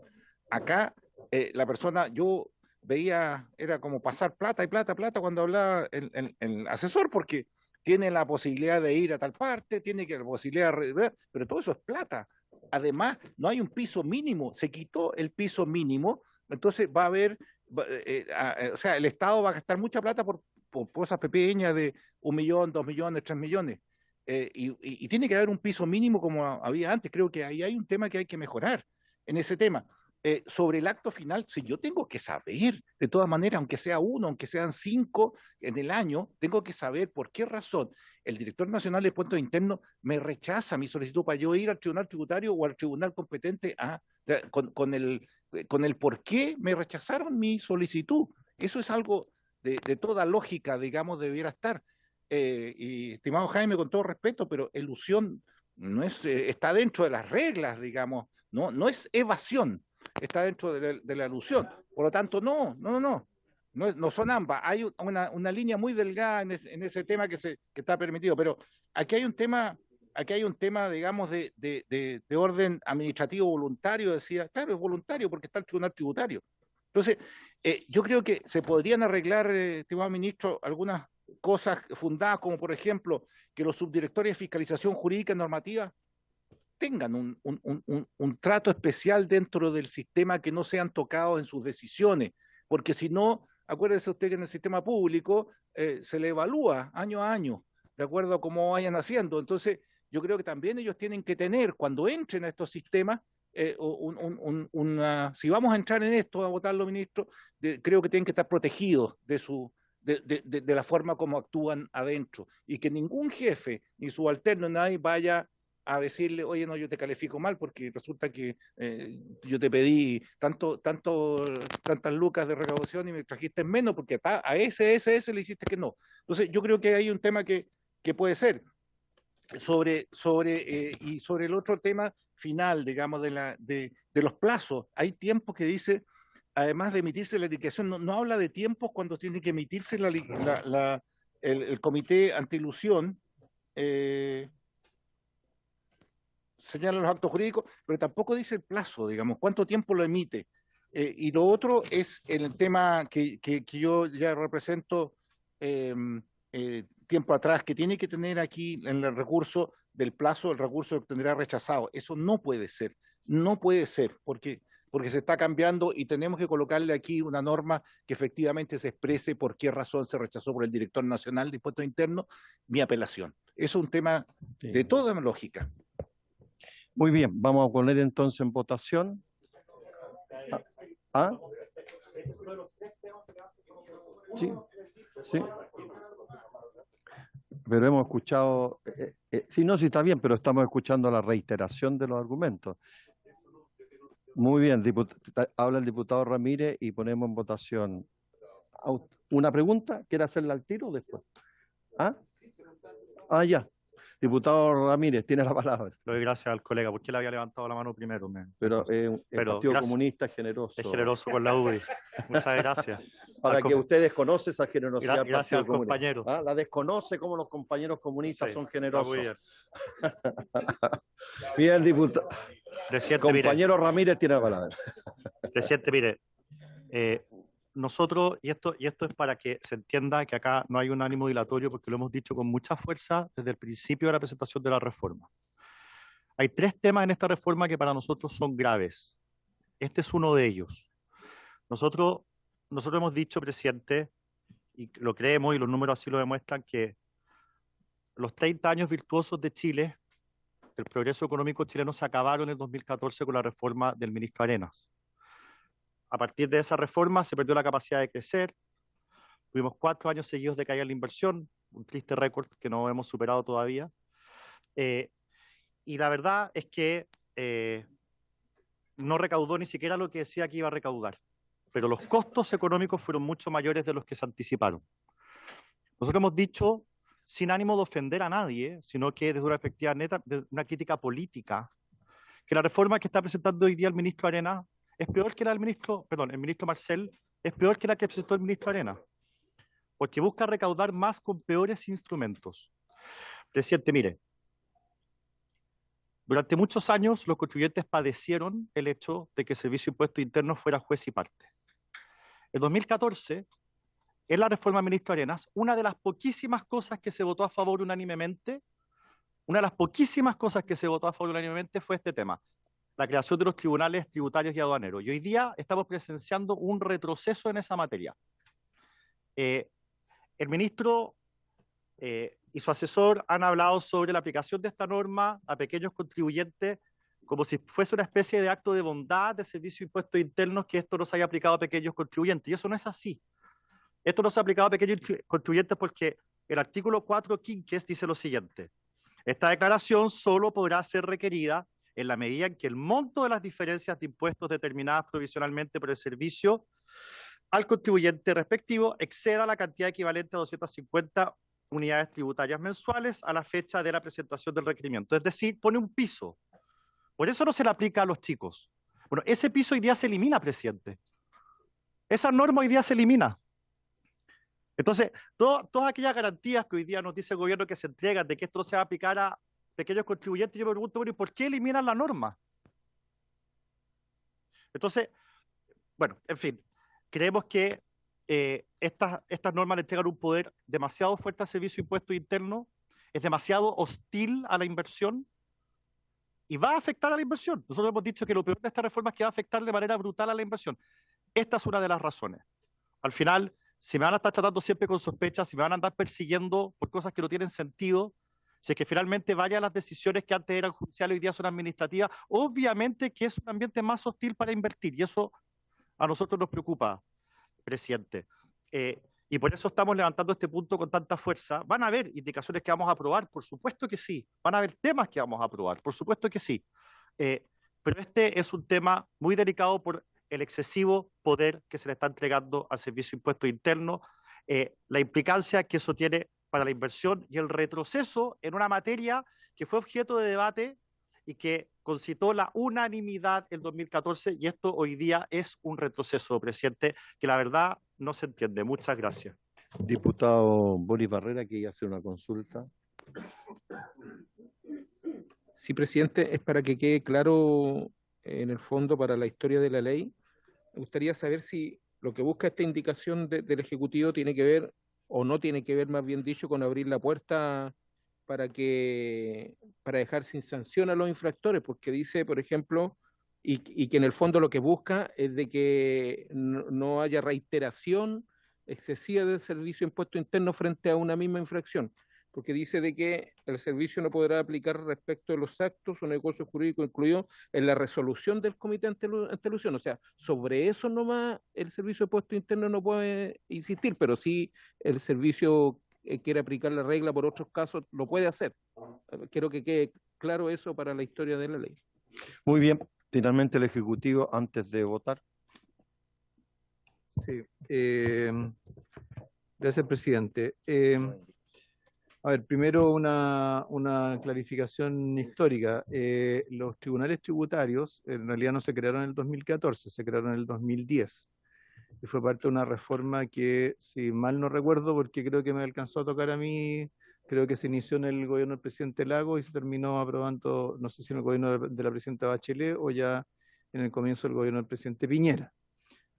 [SPEAKER 3] Acá la persona, yo veía, era como pasar plata y plata cuando hablaba el asesor, porque tiene la posibilidad de ir a tal parte, tiene la posibilidad de... Pero todo eso es plata. Además, no hay un piso mínimo, se quitó el piso mínimo, entonces va a haber... o sea, el Estado va a gastar mucha plata por cosas pequeñas de 1 millón, 2 millones, 3 millones. Y tiene que haber un piso mínimo como había antes. Creo que ahí hay un tema que hay que mejorar en ese tema. Sobre el acto final, si yo tengo que saber, de todas maneras, aunque sea 1, aunque sean 5 en el año, tengo que saber por qué razón el director nacional de impuestos internos me rechaza mi solicitud para yo ir al tribunal tributario o al tribunal competente con el por qué me rechazaron mi solicitud. Eso es algo de toda lógica, digamos, debiera estar. Y estimado Jaime, con todo respeto, pero elusión no es, está dentro de las reglas, digamos, no es evasión, está dentro de la elusión. Por lo tanto, no son ambas. Hay una línea muy delgada en ese tema que está permitido, pero aquí hay un tema, digamos, de orden administrativo voluntario. Decía, claro, es voluntario porque está el tribunal tributario. Entonces, yo creo que se podrían arreglar, estimado ministro, algunas cosas fundadas, como por ejemplo, que los subdirectores de fiscalización jurídica normativa tengan un trato especial dentro del sistema, que no sean tocados en sus decisiones, porque si no, acuérdese usted que en el sistema público se le evalúa año a año, de acuerdo a cómo vayan haciendo. Entonces, yo creo que también ellos tienen que tener, cuando entren a estos sistemas, si vamos a entrar en esto, a votarlo, ministro, creo que tienen que estar protegidos de la forma como actúan adentro, y que ningún jefe, ni subalterno, nadie vaya a decirle, oye, no, yo te califico mal porque resulta que yo te pedí tantas lucas de recaudación y me trajiste menos porque a ese le hiciste que no. Entonces, yo creo que hay un tema que puede ser. Y sobre el otro tema final, digamos, de los plazos, hay tiempos que dice, además de emitirse la indicación, no habla de tiempos cuando tiene que emitirse el comité antiilusión, señala los actos jurídicos, pero tampoco dice el plazo, digamos, cuánto tiempo lo emite. Y lo otro es el tema que yo ya represento tiempo atrás, que tiene que tener aquí en el recurso del plazo, el recurso que tendrá rechazado. Eso no puede ser, porque se está cambiando y tenemos que colocarle aquí una norma que efectivamente se exprese por qué razón se rechazó por el director nacional de Impuestos Internos mi apelación. Eso es un tema de toda lógica.
[SPEAKER 2] Muy bien, vamos a poner entonces en votación. ¿Ah? Sí, sí. Pero hemos escuchado, sí, no, sí está bien, pero estamos escuchando la reiteración de los argumentos. Muy bien, habla el diputado Ramírez y ponemos en votación. ¿Una pregunta? ¿Quiere hacerla al tiro o después? Ya. Diputado Ramírez, tiene la palabra.
[SPEAKER 6] Le doy gracias al colega, porque él había levantado la mano primero.
[SPEAKER 2] Pero el Partido Comunista es generoso.
[SPEAKER 6] Es generoso con la UDI. Muchas gracias.
[SPEAKER 2] Para que usted desconoce esa generosidad.
[SPEAKER 6] Gracias al compañero.
[SPEAKER 2] La desconoce como los compañeros comunistas son generosos. Muy bien. Bien, diputado. Compañero Ramírez tiene la palabra.
[SPEAKER 6] Presidente, mire, nosotros, y esto es para que se entienda que acá no hay un ánimo dilatorio, porque lo hemos dicho con mucha fuerza desde el principio de la presentación de la reforma. Hay 3 temas en esta reforma que para nosotros son graves. Este es uno de ellos. Nosotros hemos dicho, presidente, y lo creemos y los números así lo demuestran, que los 30 años virtuosos de Chile, del progreso económico chileno, se acabaron en el 2014 con la reforma del ministro Arenas. A partir de esa reforma se perdió la capacidad de crecer, tuvimos 4 años seguidos de caída en la inversión, un triste récord que no hemos superado todavía, y la verdad es que no recaudó ni siquiera lo que decía que iba a recaudar, pero los costos económicos fueron mucho mayores de los que se anticiparon. Nosotros hemos dicho, sin ánimo de ofender a nadie, sino que desde una perspectiva neta, de una crítica política, que la reforma que está presentando hoy día el ministro Arenas es peor que la del el ministro Marcel, es peor que la que presentó el ministro Arenas, porque busca recaudar más con peores instrumentos. Presidente, mire, durante muchos años los contribuyentes padecieron el hecho de que el Servicio de Impuestos Internos fuera juez y parte. En 2014, en la reforma del ministro Arenas, una de las poquísimas cosas que se votó a favor unánimemente, fue este tema, la creación de los tribunales tributarios y aduaneros. Y hoy día estamos presenciando un retroceso en esa materia. El ministro y su asesor han hablado sobre la aplicación de esta norma a pequeños contribuyentes como si fuese una especie de acto de bondad de Servicio de Impuestos Internos que esto no se haya aplicado a pequeños contribuyentes. Y eso no es así. Esto no se ha aplicado a pequeños contribuyentes porque el artículo 4 quinques dice lo siguiente. Esta declaración solo podrá ser requerida en la medida en que el monto de las diferencias de impuestos determinadas provisionalmente por el servicio al contribuyente respectivo exceda la cantidad equivalente a 250 unidades tributarias mensuales a la fecha de la presentación del requerimiento. Es decir, pone un piso. Por eso no se le aplica a los chicos. Bueno, ese piso hoy día se elimina, presidente. Esa norma hoy día se elimina. Entonces, todas aquellas garantías que hoy día nos dice el gobierno que se entregan de que esto no se va a aplicar a pequeños contribuyentes, yo me pregunto, bueno, ¿y por qué eliminan la norma? Entonces, bueno, en fin, creemos que estas normas le entregan un poder demasiado fuerte al Servicio de Impuestos Internos, es demasiado hostil a la inversión y va a afectar a la inversión. Nosotros hemos dicho que lo peor de esta reforma es que va a afectar de manera brutal a la inversión. Esta es una de las razones. Al final, si me van a estar tratando siempre con sospechas, si me van a andar persiguiendo por cosas que no tienen sentido, si es que finalmente varias de las decisiones que antes eran judiciales hoy día son administrativas, obviamente que es un ambiente más hostil para invertir y eso a nosotros nos preocupa, presidente. Y por eso estamos levantando este punto con tanta fuerza. ¿Van a haber indicaciones que vamos a aprobar? Por supuesto que sí. ¿Van a haber temas que vamos a aprobar? Por supuesto que sí. Pero este es un tema muy delicado por el excesivo poder que se le está entregando al Servicio de Impuestos Internos, la implicancia que eso tiene para la inversión y el retroceso en una materia que fue objeto de debate y que concitó la unanimidad en 2014, y esto hoy día es un retroceso, presidente, que la verdad no se entiende. Muchas gracias.
[SPEAKER 2] Diputado Boris Barrera, que iba a hacer una consulta.
[SPEAKER 10] Sí, presidente, es para que quede claro en el fondo para la historia de la ley. Me gustaría saber si lo que busca esta indicación del Ejecutivo tiene que ver, o no tiene que ver, más bien dicho, con abrir la puerta para dejar sin sanción a los infractores, porque dice, por ejemplo, y que en el fondo lo que busca es de que no haya reiteración excesiva del Servicio de Impuesto Interno frente a una misma infracción, porque dice de que el servicio no podrá aplicar respecto de los actos o negocios jurídicos incluidos en la resolución del Comité Antielusión. O sea, sobre eso nomás el Servicio de Impuesto Interno no puede insistir, pero sí el servicio quiere aplicar la regla por otros casos, lo puede hacer. Quiero que quede claro eso para la historia de la ley.
[SPEAKER 2] Muy bien. Finalmente el Ejecutivo, antes de votar.
[SPEAKER 5] Sí. Gracias, presidente. A ver, primero una clarificación histórica. Los tribunales tributarios en realidad no se crearon en el 2014, se crearon en el 2010. Y fue parte de una reforma que, si mal no recuerdo, porque creo que me alcanzó a tocar a mí, creo que se inició en el gobierno del presidente Lagos y se terminó aprobando, no sé si en el gobierno de la presidenta Bachelet o ya en el comienzo del gobierno del presidente Piñera.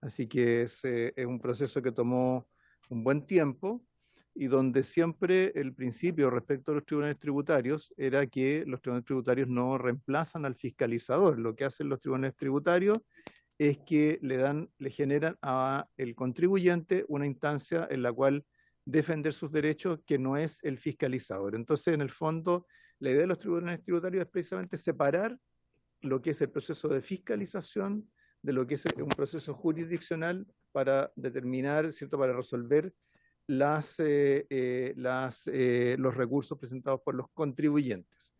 [SPEAKER 5] Así que es un proceso que tomó un buen tiempo y donde siempre el principio respecto a los tribunales tributarios era que los tribunales tributarios no reemplazan al fiscalizador. Lo que hacen los tribunales tributarios es que le generan al contribuyente una instancia en la cual defender sus derechos, que no es el fiscalizador. Entonces, en el fondo, la idea de los tribunales tributarios es precisamente separar lo que es el proceso de fiscalización de lo que es un proceso jurisdiccional para determinar, ¿cierto?, para resolver los recursos presentados por los contribuyentes.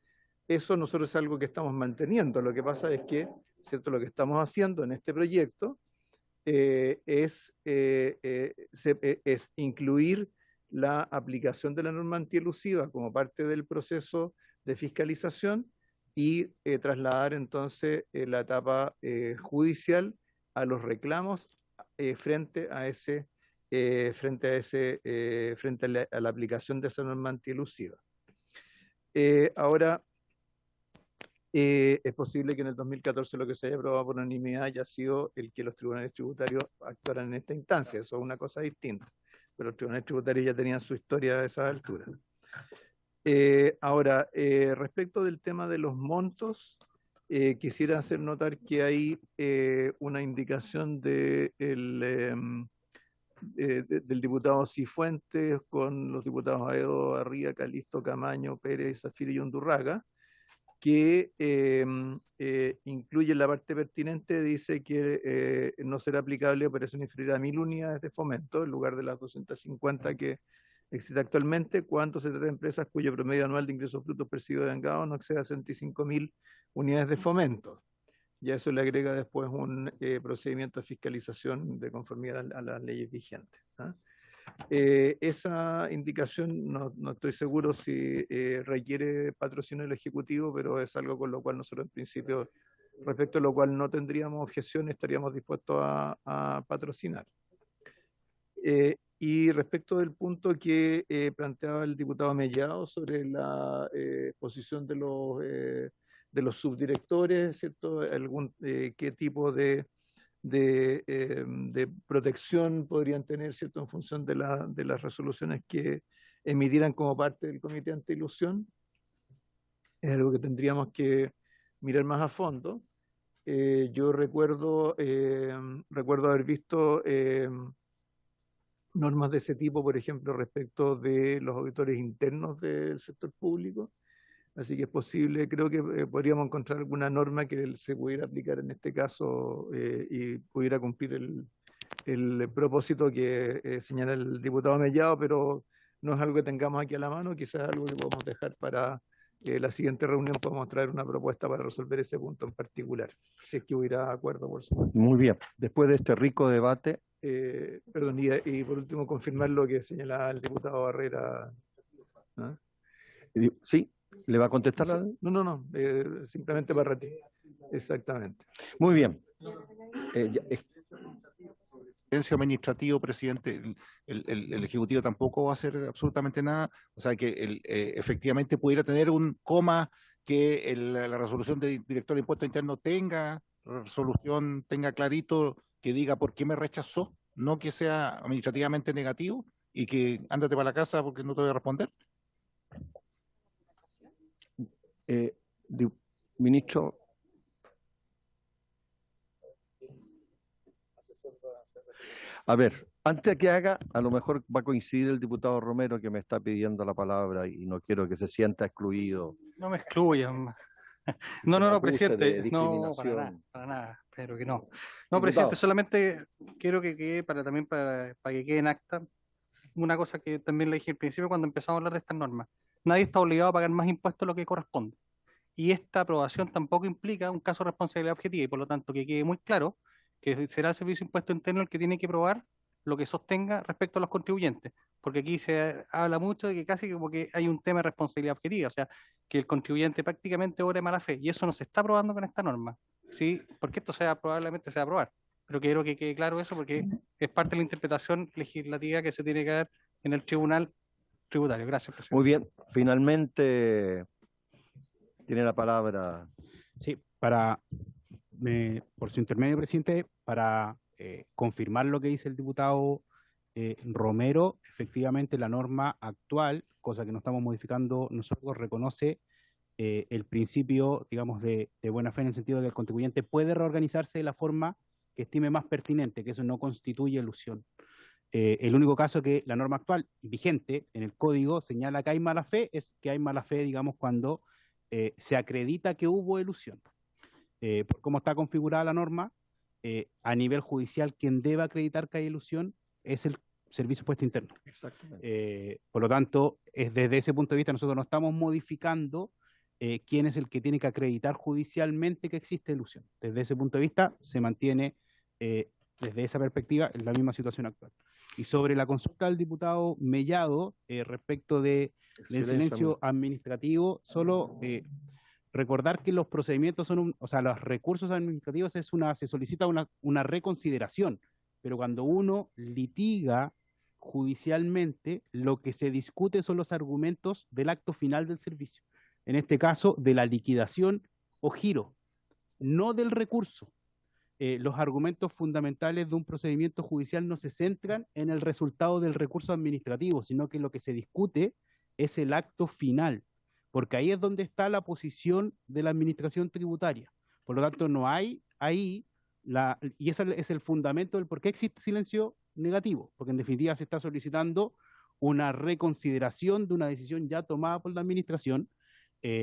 [SPEAKER 5] Eso nosotros es algo que estamos manteniendo. Lo que pasa es que, ¿cierto?, lo que estamos haciendo en este proyecto es incluir la aplicación de la norma antielusiva como parte del proceso de fiscalización y trasladar entonces la etapa judicial a los reclamos frente a la aplicación de esa norma antielusiva. Ahora, es posible que en el 2014 lo que se haya aprobado por unanimidad haya sido el que los tribunales tributarios actuaran en esta instancia. Eso es una cosa distinta. Pero los tribunales tributarios ya tenían su historia a esa altura. Ahora, respecto del tema de los montos, quisiera hacer notar que hay una indicación del diputado Cifuentes con los diputados Aedo, Arría, Calisto, Camaño, Pérez, Zafiro y Undurraga, que incluye la parte pertinente, dice que no será aplicable operación inferior a 1.000 unidades de fomento en lugar de las 250 que existe actualmente, cuando se trata de empresas cuyo promedio anual de ingresos brutos percibidos de vengados no exceda 65.000 unidades de fomento. Y a eso le agrega después un procedimiento de fiscalización de conformidad a las leyes vigentes. Esa indicación no estoy seguro si requiere patrocinio del Ejecutivo, pero es algo con lo cual nosotros en principio, respecto a lo cual no tendríamos objeción, estaríamos dispuestos a patrocinar. Y respecto del punto que planteaba el diputado Mellado sobre la posición de los subdirectores, ¿cierto? ¿Qué tipo de protección podrían tener, ¿cierto?, en función de las resoluciones que emitieran como parte del Comité Antiilusión? Es algo que tendríamos que mirar más a fondo. Yo recuerdo haber visto normas de ese tipo, por ejemplo, respecto de los auditores internos del sector público. Así que es posible, creo que podríamos encontrar alguna norma que se pudiera aplicar en este caso y pudiera cumplir el propósito que señala el diputado Mellado, pero no es algo que tengamos aquí a la mano, quizás algo que podemos dejar para la siguiente reunión, podemos traer una propuesta para resolver ese punto en particular, si es que hubiera acuerdo, por supuesto.
[SPEAKER 2] Muy bien, después de este rico debate.
[SPEAKER 5] Perdón, y por último confirmar lo que señalaba el diputado Barrera. ¿Ah?
[SPEAKER 2] Sí, ¿le va a contestar?
[SPEAKER 5] No, simplemente para retirar. Exactamente.
[SPEAKER 2] Muy bien.
[SPEAKER 3] Administrativo, presidente, el Ejecutivo tampoco va a hacer absolutamente nada, o sea que efectivamente pudiera tener un coma que la resolución de director de impuesto interno tenga resolución, tenga clarito que diga por qué me rechazó, no que sea administrativamente negativo y que ándate para la casa porque no te voy a responder.
[SPEAKER 2] Ministro. A ver, antes de que haga, a lo mejor va a coincidir el diputado Romero que me está pidiendo la palabra y no quiero que se sienta excluido.
[SPEAKER 8] No me excluyan. No, presidente, no, para nada, pero que no. No,
[SPEAKER 2] Diputado.
[SPEAKER 8] presidente, solamente quiero que quede para que quede en acta una cosa que también le dije al principio cuando empezamos a hablar de estas normas. Nadie está obligado a pagar más impuestos de lo que corresponde. Y esta aprobación tampoco implica un caso de responsabilidad objetiva y por lo tanto que quede muy claro que será el Servicio de Impuesto Interno el que tiene que probar lo que sostenga respecto a los contribuyentes, porque aquí se habla mucho de que casi como que hay un tema de responsabilidad objetiva, o sea, que el contribuyente prácticamente obra de mala fe, y eso no se está aprobando con esta norma, ¿sí? Porque esto probablemente se va a aprobar, pero quiero que quede claro eso porque es parte de la interpretación legislativa que se tiene que dar en el Tribunal Tributario. Gracias, presidente.
[SPEAKER 2] Muy bien, finalmente tiene la palabra.
[SPEAKER 9] Sí, por su intermedio, presidente, para confirmar lo que dice el diputado Romero, efectivamente la norma actual, cosa que no estamos modificando nosotros, reconoce el principio, digamos, de buena fe en el sentido de que el contribuyente puede reorganizarse de la forma que estime más pertinente, que eso no constituye elusión. El único caso que la norma actual vigente en el código señala que hay mala fe es que hay mala fe, digamos, cuando se acredita que hubo elusión. Por cómo está configurada la norma, a nivel judicial quien debe acreditar que hay elusión es el Servicio de Impuesto Interno.
[SPEAKER 2] Exactamente.
[SPEAKER 9] Por lo tanto, desde ese punto de vista nosotros no estamos modificando quién es el que tiene que acreditar judicialmente que existe elusión. Desde ese punto de vista se mantiene desde esa perspectiva en la misma situación actual. Y sobre la consulta del diputado Mellado respecto del silencio administrativo, solo recordar que los procedimientos son, o sea, los recursos administrativos se solicita una reconsideración, pero cuando uno litiga judicialmente, lo que se discute son los argumentos del acto final del servicio. En este caso, de la liquidación o giro, no del recurso. Los argumentos fundamentales de un procedimiento judicial no se centran en el resultado del recurso administrativo, sino que lo que se discute es el acto final, porque ahí es donde está la posición de la administración tributaria. Por lo tanto, no hay ahí, y ese es el fundamento del por qué existe silencio negativo, porque en definitiva se está solicitando una reconsideración de una decisión ya tomada por la administración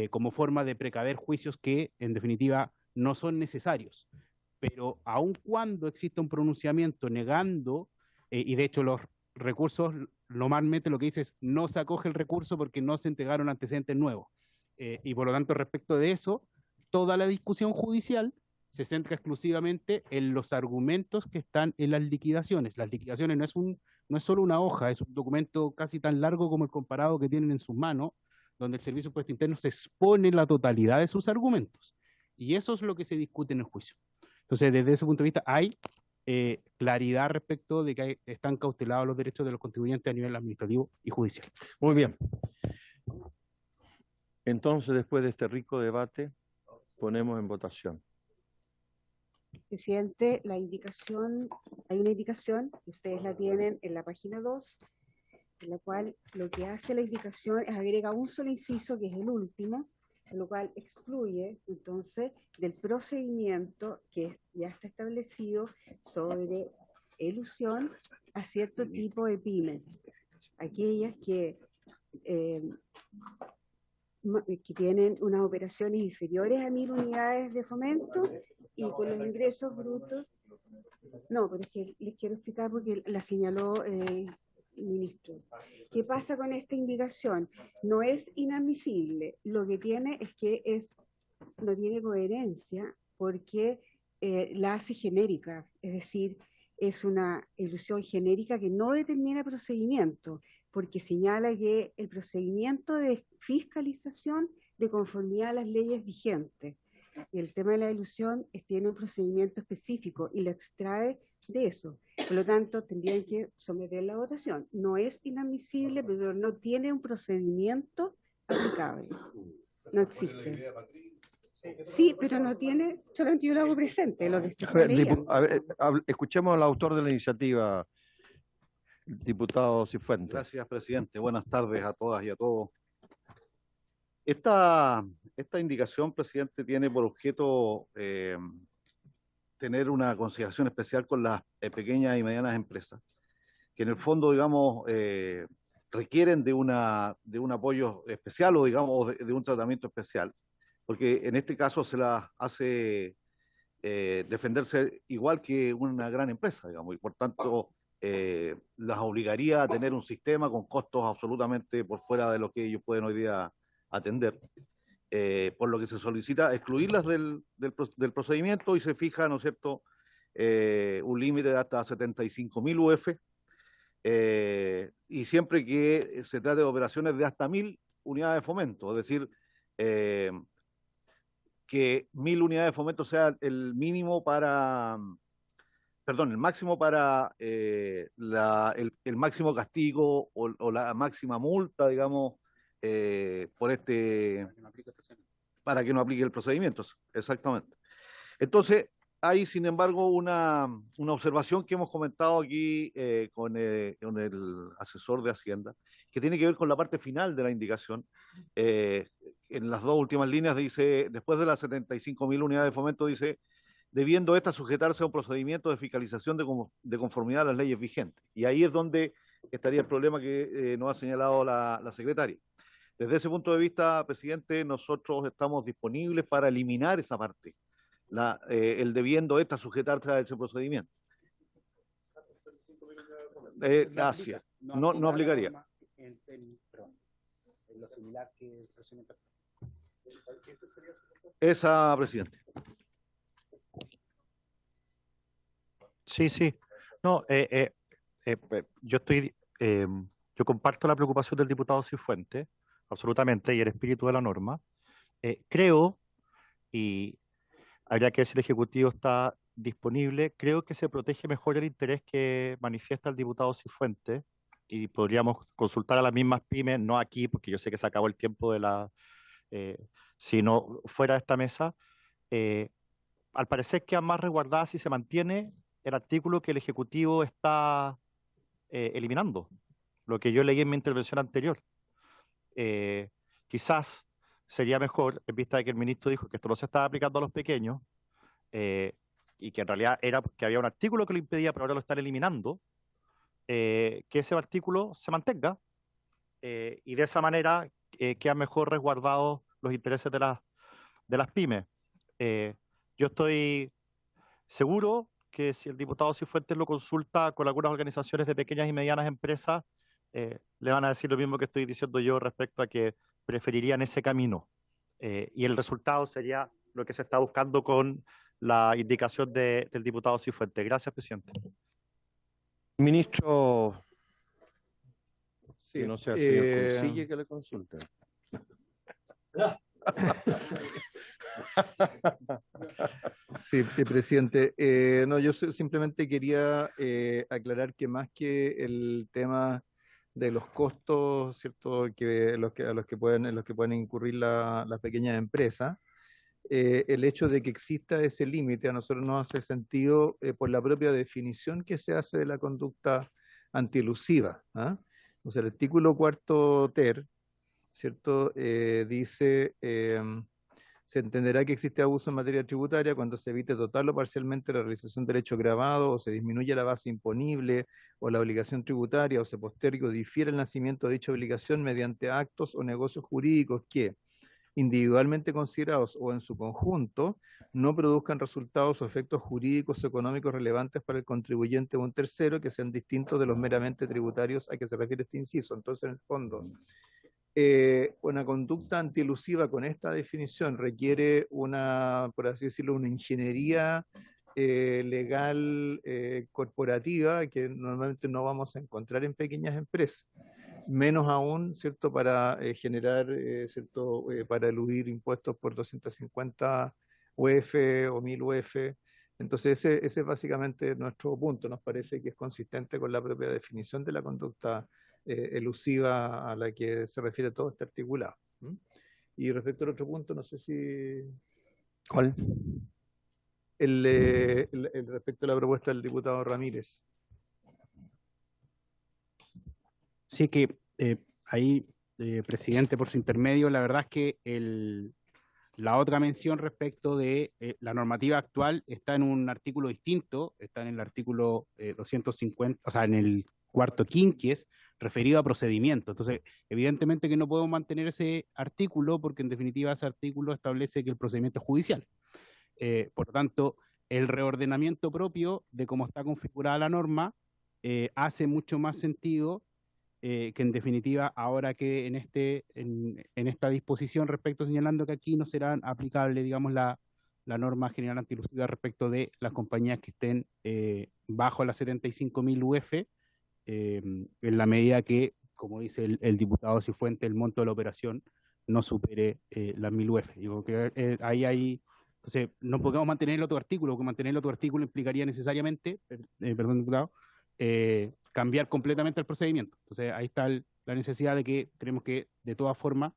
[SPEAKER 9] como forma de precaver juicios que en definitiva no son necesarios. Pero aun cuando exista un pronunciamiento negando, y de hecho los recursos, normalmente lo que dice es no se acoge el recurso porque no se entregaron antecedentes nuevos. Y por lo tanto, respecto de eso, toda la discusión judicial se centra exclusivamente en los argumentos que están en las liquidaciones. Las liquidaciones no es solo una hoja, es un documento casi tan largo como el comparado que tienen en sus manos, donde el Servicio de Impuesto Interno se expone la totalidad de sus argumentos. Y eso es lo que se discute en el juicio. Entonces, desde ese punto de vista, hay claridad respecto de que están cautelados los derechos de los contribuyentes a nivel administrativo y judicial.
[SPEAKER 2] Muy bien. Entonces, después de este rico debate, ponemos en votación.
[SPEAKER 1] Presidente, hay una indicación, que ustedes la tienen en la página 2, en la cual lo que hace la indicación es agrega un solo inciso, que es el último, lo cual excluye entonces del procedimiento que ya está establecido sobre elusión a cierto tipo de pymes, aquellas que tienen unas operaciones inferiores a 1.000 unidades de fomento y con los ingresos brutos No, pero es que les quiero explicar porque la señaló el ministro. ¿Qué pasa con esta indicación? No es inadmisible. Lo que tiene es que no tiene coherencia porque la hace genérica, es decir, es una ilusión genérica que no determina procedimiento, porque señala que el procedimiento de fiscalización de conformidad a las leyes vigentes. Y el tema de la ilusión tiene un procedimiento específico y lo extrae de eso. Por lo tanto, tendrían que someter la votación. No es inadmisible, pero no tiene un procedimiento aplicable. No existe. Sí, pero no tiene, solamente yo lo hago presente, lo que estoy leyendo.
[SPEAKER 2] A ver, escuchemos al autor de la iniciativa, el diputado Cifuentes.
[SPEAKER 11] Gracias, presidente. Buenas tardes a todas y a todos. Esta indicación, presidente, tiene por objeto tener una consideración especial con las pequeñas y medianas empresas, que en el fondo, digamos, requieren de un apoyo especial o, digamos, de un tratamiento especial, porque en este caso se las hace defenderse igual que una gran empresa, digamos, y por tanto las obligaría a tener un sistema con costos absolutamente por fuera de lo que ellos pueden hoy día atender, por lo que se solicita excluirlas del procedimiento y se fija, ¿no es cierto?, un límite de hasta 75.000 UF, y siempre que se trate de operaciones de hasta 1.000 unidades de fomento, es decir, que 1.000 unidades de fomento sea el mínimo para, perdón, el máximo para el máximo castigo o la máxima multa, digamos, para que no aplique el procedimiento, exactamente. Entonces, hay, sin embargo, una observación que hemos comentado aquí con el asesor de Hacienda, que tiene que ver con la parte final de la indicación. En las dos últimas líneas dice, después de las 75.000 unidades de fomento, dice, debiendo esta sujetarse a un procedimiento de fiscalización de conformidad a las leyes vigentes. Y ahí es donde estaría el problema que nos ha señalado la secretaria. Desde ese punto de vista, presidente, nosotros estamos disponibles para eliminar esa parte, el debiendo esta sujetarse a ese procedimiento. Gracias. No aplicaría. Esa, presidente.
[SPEAKER 6] Sí. No, yo comparto la preocupación del diputado Cifuentes, absolutamente, y el espíritu de la norma. Creo, y habría que ver si el Ejecutivo está disponible, creo que se protege mejor el interés que manifiesta el diputado Cifuentes, y podríamos consultar a las mismas pymes, no aquí, porque yo sé que se acabó el tiempo de sino fuera de esta mesa. Al parecer queda más resguardada si se mantiene el artículo que el Ejecutivo está eliminando, lo que yo leí en mi intervención anterior. Quizás sería mejor, en vista de que el ministro dijo que esto no se estaba aplicando a los pequeños, y que en realidad era porque había un artículo que lo impedía, pero ahora lo están eliminando, que ese artículo se mantenga, y de esa manera quedan mejor resguardados los intereses de las pymes. Yo estoy seguro que si el diputado Cifuentes lo consulta con algunas organizaciones de pequeñas y medianas empresas, le van a decir lo mismo que estoy diciendo yo respecto a que preferirían ese camino. Y el resultado sería lo que se está buscando con la indicación del diputado Cifuentes. Gracias, presidente.
[SPEAKER 2] Ministro,
[SPEAKER 5] sí,
[SPEAKER 2] que no sea el señor Consille que le consulte.
[SPEAKER 5] Sí, presidente. No, yo simplemente quería aclarar que más que el tema de los costos, ¿cierto?, a los que pueden incurrir las pequeñas empresas, el hecho de que exista ese límite a nosotros nos hace sentido por la propia definición que se hace de la conducta antielusiva. O sea, el artículo 4 ter, ¿cierto?, dice, se entenderá que existe abuso en materia tributaria cuando se evite total o parcialmente la realización del hecho grabado, o se disminuye la base imponible o la obligación tributaria, o se postergue o difiere el nacimiento de dicha obligación mediante actos o negocios jurídicos que, individualmente considerados o en su conjunto, no produzcan resultados o efectos jurídicos o económicos relevantes para el contribuyente o un tercero que sean distintos de los meramente tributarios a que se refiere este inciso. Entonces, en el fondo, una conducta antielusiva con esta definición requiere una, por así decirlo, una ingeniería legal corporativa que normalmente no vamos a encontrar en pequeñas empresas. Menos aún, ¿cierto?, para generar, ¿cierto?, para eludir impuestos por 250 UF o 1000 UF. Entonces, ese es básicamente nuestro punto. Nos parece que es consistente con la propia definición de la conducta elusiva a la que se refiere todo este articulado. Y respecto al otro punto, no sé si...
[SPEAKER 2] ¿Cuál?
[SPEAKER 5] El respecto a la propuesta del diputado Ramírez.
[SPEAKER 9] Sí, que ahí, presidente, por su intermedio, la verdad es que la otra mención respecto de la normativa actual está en un artículo distinto, está en el artículo 250, o sea, en el cuarto quinquies, referido a procedimiento. Entonces, evidentemente que no podemos mantener ese artículo porque en definitiva ese artículo establece que el procedimiento es judicial. Por lo tanto, el reordenamiento propio de cómo está configurada la norma hace mucho más sentido que en definitiva ahora que en esta disposición respecto señalando que aquí no será aplicable, digamos, la norma general antielusiva respecto de las compañías que estén bajo las 75.000 UF, en la medida que, como dice el diputado Cifuentes, el monto de la operación no supere las 1000 UF. Digo que ahí hay... Entonces, no podemos mantener el otro artículo, porque mantener el otro artículo implicaría necesariamente, perdón, diputado, cambiar completamente el procedimiento. Entonces, ahí está la necesidad de que creemos que, de todas formas,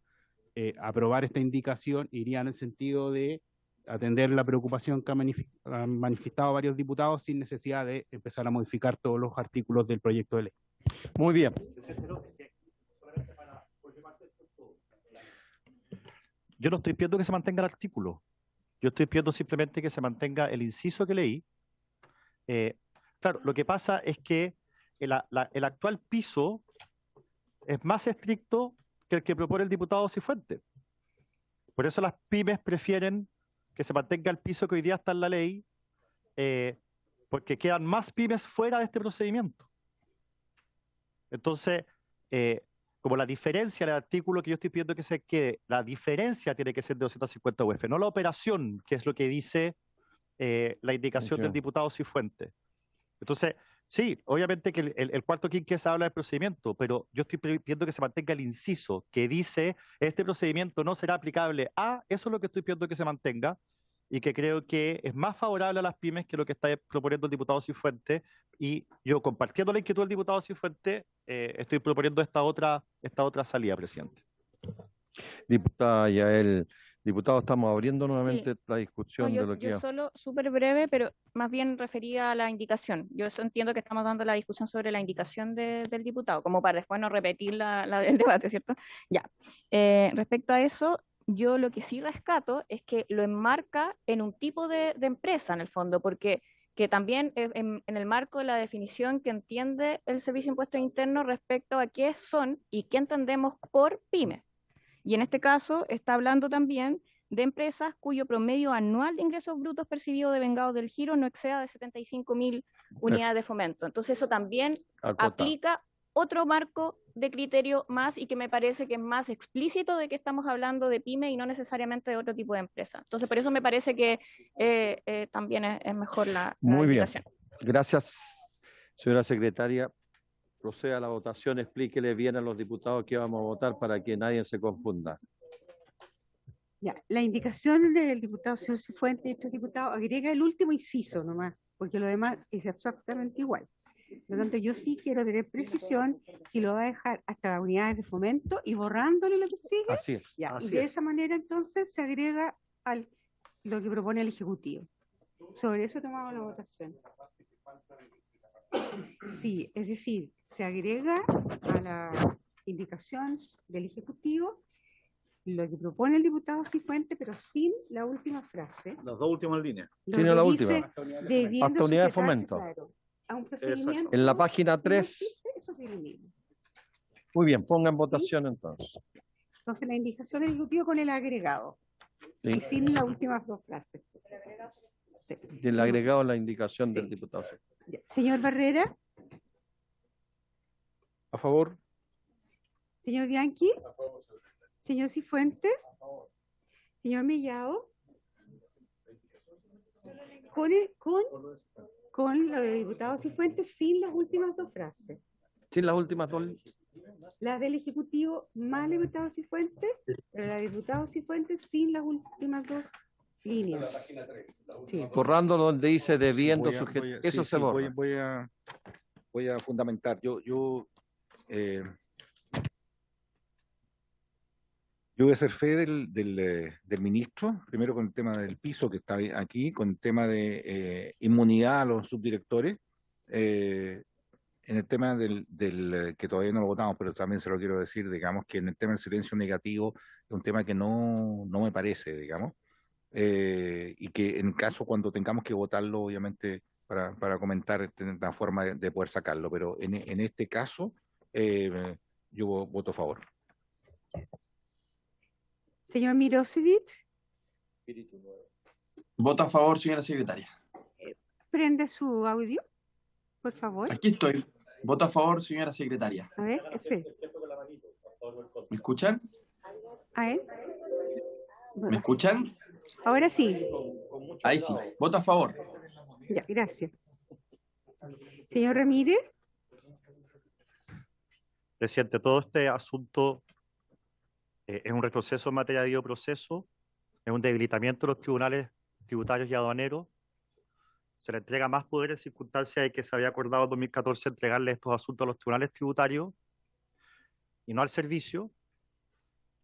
[SPEAKER 9] aprobar esta indicación iría en el sentido de atender la preocupación que han manifestado varios diputados sin necesidad de empezar a modificar todos los artículos del proyecto de ley.
[SPEAKER 2] Muy bien.
[SPEAKER 6] Yo no estoy pidiendo que se mantenga el artículo. Yo estoy pidiendo simplemente que se mantenga el inciso que leí. Claro, lo que pasa es que el actual piso es más estricto que el que propone el diputado Cifuentes. Por eso las pymes prefieren que se mantenga el piso que hoy día está en la ley, porque quedan más pymes fuera de este procedimiento. Entonces, como la diferencia del artículo que yo estoy pidiendo que se quede, la diferencia tiene que ser de 250 UF, no la operación, que es lo que dice la indicación del diputado Cifuentes. Entonces, sí, obviamente que el cuarto quinquies habla del procedimiento, pero yo estoy pidiendo que se mantenga el inciso que dice este procedimiento no será aplicable a, eso es lo que estoy pidiendo que se mantenga, y que creo que es más favorable a las pymes que lo que está proponiendo el diputado Cifuentes, y yo, compartiendo la inquietud del diputado Cifuentes, estoy proponiendo esta otra salida, presidente.
[SPEAKER 2] Diputada Yael, diputado, estamos abriendo nuevamente la discusión
[SPEAKER 4] No,
[SPEAKER 2] de lo que...
[SPEAKER 4] Yo solo, súper breve, pero más bien refería a la indicación. Yo entiendo que estamos dando la discusión sobre la indicación del diputado, como para después no repetir el debate, ¿cierto? Ya. Respecto a eso, yo lo que sí rescato es que lo enmarca en un tipo de empresa, en el fondo, porque que también en el marco de la definición que entiende el Servicio de Impuestos Internos respecto a qué son y qué entendemos por pyme. Y en este caso está hablando también de empresas cuyo promedio anual de ingresos brutos percibidos de vengados del giro no exceda de 75.000 unidades de fomento. Entonces eso también aplica otro marco de criterio más y que me parece que es más explícito de que estamos hablando de pyme y no necesariamente de otro tipo de empresa. Entonces por eso me parece que también es mejor la
[SPEAKER 2] Muy bien.
[SPEAKER 4] indicación.
[SPEAKER 2] Gracias, señora secretaria. Proceda a la votación, explíquele bien a los diputados que vamos a votar para que nadie se confunda.
[SPEAKER 1] Ya, la indicación del diputado señor Cifuentes y estos diputados agrega el último inciso nomás, porque lo demás es exactamente igual. Por lo tanto, yo sí quiero tener precisión si lo va a dejar hasta unidades de fomento y borrándole lo que sigue.
[SPEAKER 2] Así es.
[SPEAKER 1] Ya,
[SPEAKER 2] así
[SPEAKER 1] y de
[SPEAKER 2] es.
[SPEAKER 1] esa manera entonces se agrega lo que propone el Ejecutivo. Sobre eso tomamos la votación. Sí, es decir, se agrega a la indicación del Ejecutivo lo que propone el diputado Cifuentes, pero sin la última frase.
[SPEAKER 11] Las dos últimas líneas.
[SPEAKER 2] Sin la última.
[SPEAKER 1] Hasta
[SPEAKER 2] unidad de fomento.
[SPEAKER 1] Claro, a un procedimiento.
[SPEAKER 2] En la página 3.
[SPEAKER 1] Eso sí lo mismo.
[SPEAKER 2] Muy bien, ponga en votación entonces.
[SPEAKER 1] Entonces, la indicación del Ejecutivo con el agregado
[SPEAKER 2] Sí.
[SPEAKER 1] y sin las últimas dos frases. Sí.
[SPEAKER 2] Y el agregado la indicación del
[SPEAKER 1] Sí.
[SPEAKER 2] diputado.
[SPEAKER 1] Ya. Señor Barrera,
[SPEAKER 10] A favor.
[SPEAKER 1] señor Bianchi, señor Cifuentes, señor Mellado, con lo de diputados Cifuentes sin las últimas dos frases.
[SPEAKER 2] Sin las últimas dos.
[SPEAKER 1] La del Ejecutivo más diputados Cifuentes, pero la de diputados Cifuentes sin las últimas dos líneas. Sí.
[SPEAKER 2] Borrando donde dice debiendo
[SPEAKER 3] Voy a-
[SPEAKER 2] sujetar.
[SPEAKER 3] voy a-
[SPEAKER 2] Eso
[SPEAKER 3] sí,
[SPEAKER 2] se
[SPEAKER 3] sí,
[SPEAKER 2] borra.
[SPEAKER 3] voy a fundamentar. Yo voy a hacer fe del ministro, primero con el tema del piso que está aquí, con el tema de inmunidad a los subdirectores, en el tema que todavía no lo votamos, pero también se lo quiero decir, digamos que en el tema del silencio negativo es un tema que no me parece, digamos, y que en caso cuando tengamos que votarlo, obviamente, para comentar la forma de poder sacarlo, pero en este caso yo voto a favor.
[SPEAKER 1] Señor Mirosevic,
[SPEAKER 12] Voto a favor, señora secretaria.
[SPEAKER 1] prende su audio, por favor.
[SPEAKER 12] Aquí estoy. Voto a favor, señora secretaria.
[SPEAKER 1] A ver, espere.
[SPEAKER 12] ¿Me escuchan?
[SPEAKER 1] A él.
[SPEAKER 12] ¿Me escuchan?
[SPEAKER 1] Ahora sí.
[SPEAKER 12] Ahí sí. Voto a favor.
[SPEAKER 1] Ya, gracias. Señor Ramírez,
[SPEAKER 6] Presidente, todo este asunto es un retroceso en materia de debido proceso, es un debilitamiento de los tribunales tributarios y aduaneros. Se le entrega más poder en circunstancias de que se había acordado en 2014 entregarle estos asuntos a los tribunales tributarios y no al servicio.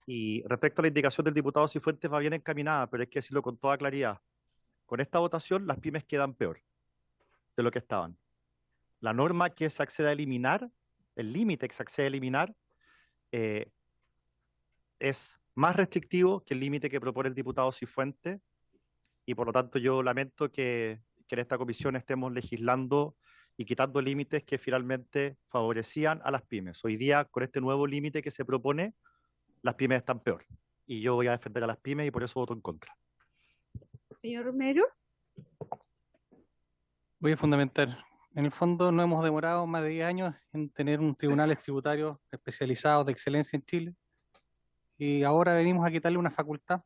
[SPEAKER 6] Y respecto a la indicación del diputado Cifuentes va bien encaminada, pero hay que decirlo con toda claridad. Con esta votación las pymes quedan peor de lo que estaban. La norma que se accede a eliminar, el límite que se accede a eliminar, es más restrictivo que el límite que propone el diputado Cifuentes, y por lo tanto yo lamento que en esta comisión estemos legislando y quitando límites que finalmente favorecían a las pymes. Hoy día, con este nuevo límite que se propone, las pymes están peor. Y yo voy a defender a las pymes y por eso voto en contra.
[SPEAKER 1] señor Romero,
[SPEAKER 8] Voy a fundamentar. En el fondo no hemos demorado más de 10 años en tener un tribunales tributarios especializados de excelencia en Chile, y ahora venimos a quitarle una facultad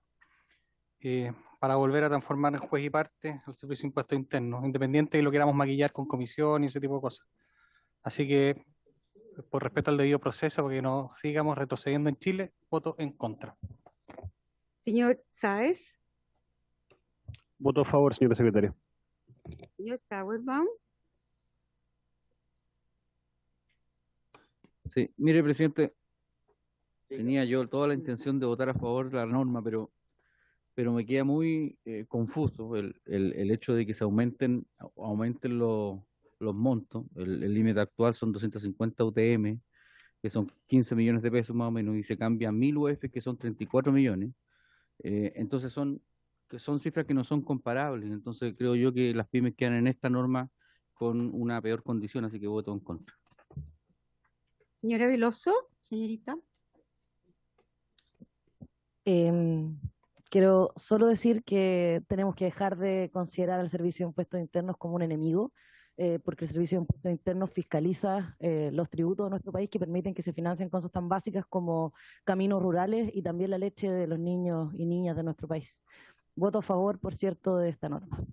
[SPEAKER 8] para volver a transformar en juez y parte al Servicio de Impuestos Internos, independiente de lo queramos maquillar con comisión y ese tipo de cosas. Así que, por respeto al debido proceso, porque no sigamos retrocediendo en Chile, voto en contra.
[SPEAKER 1] señor Sáez,
[SPEAKER 7] Voto a favor, señora secretaria.
[SPEAKER 1] señor Sauerbaum,
[SPEAKER 13] Sí, mire, presidente, tenía yo toda la intención de votar a favor de la norma, pero me queda muy confuso el hecho de que se aumenten los montos. El límite actual son 250 UTM, que son 15 millones de pesos más o menos, y se cambian 1000 UF, que son 34 millones. Entonces son cifras que no son comparables. Entonces creo yo que las pymes quedan en esta norma con una peor condición, así que voto en contra.
[SPEAKER 1] señora Veloso, señorita.
[SPEAKER 14] Quiero solo decir que tenemos que dejar de considerar al Servicio de Impuestos Internos como un enemigo, porque el Servicio de Impuestos Internos fiscaliza los tributos de nuestro país que permiten que se financien cosas tan básicas como caminos rurales y también la leche de los niños y niñas de nuestro país. Voto a favor, por cierto, de esta norma.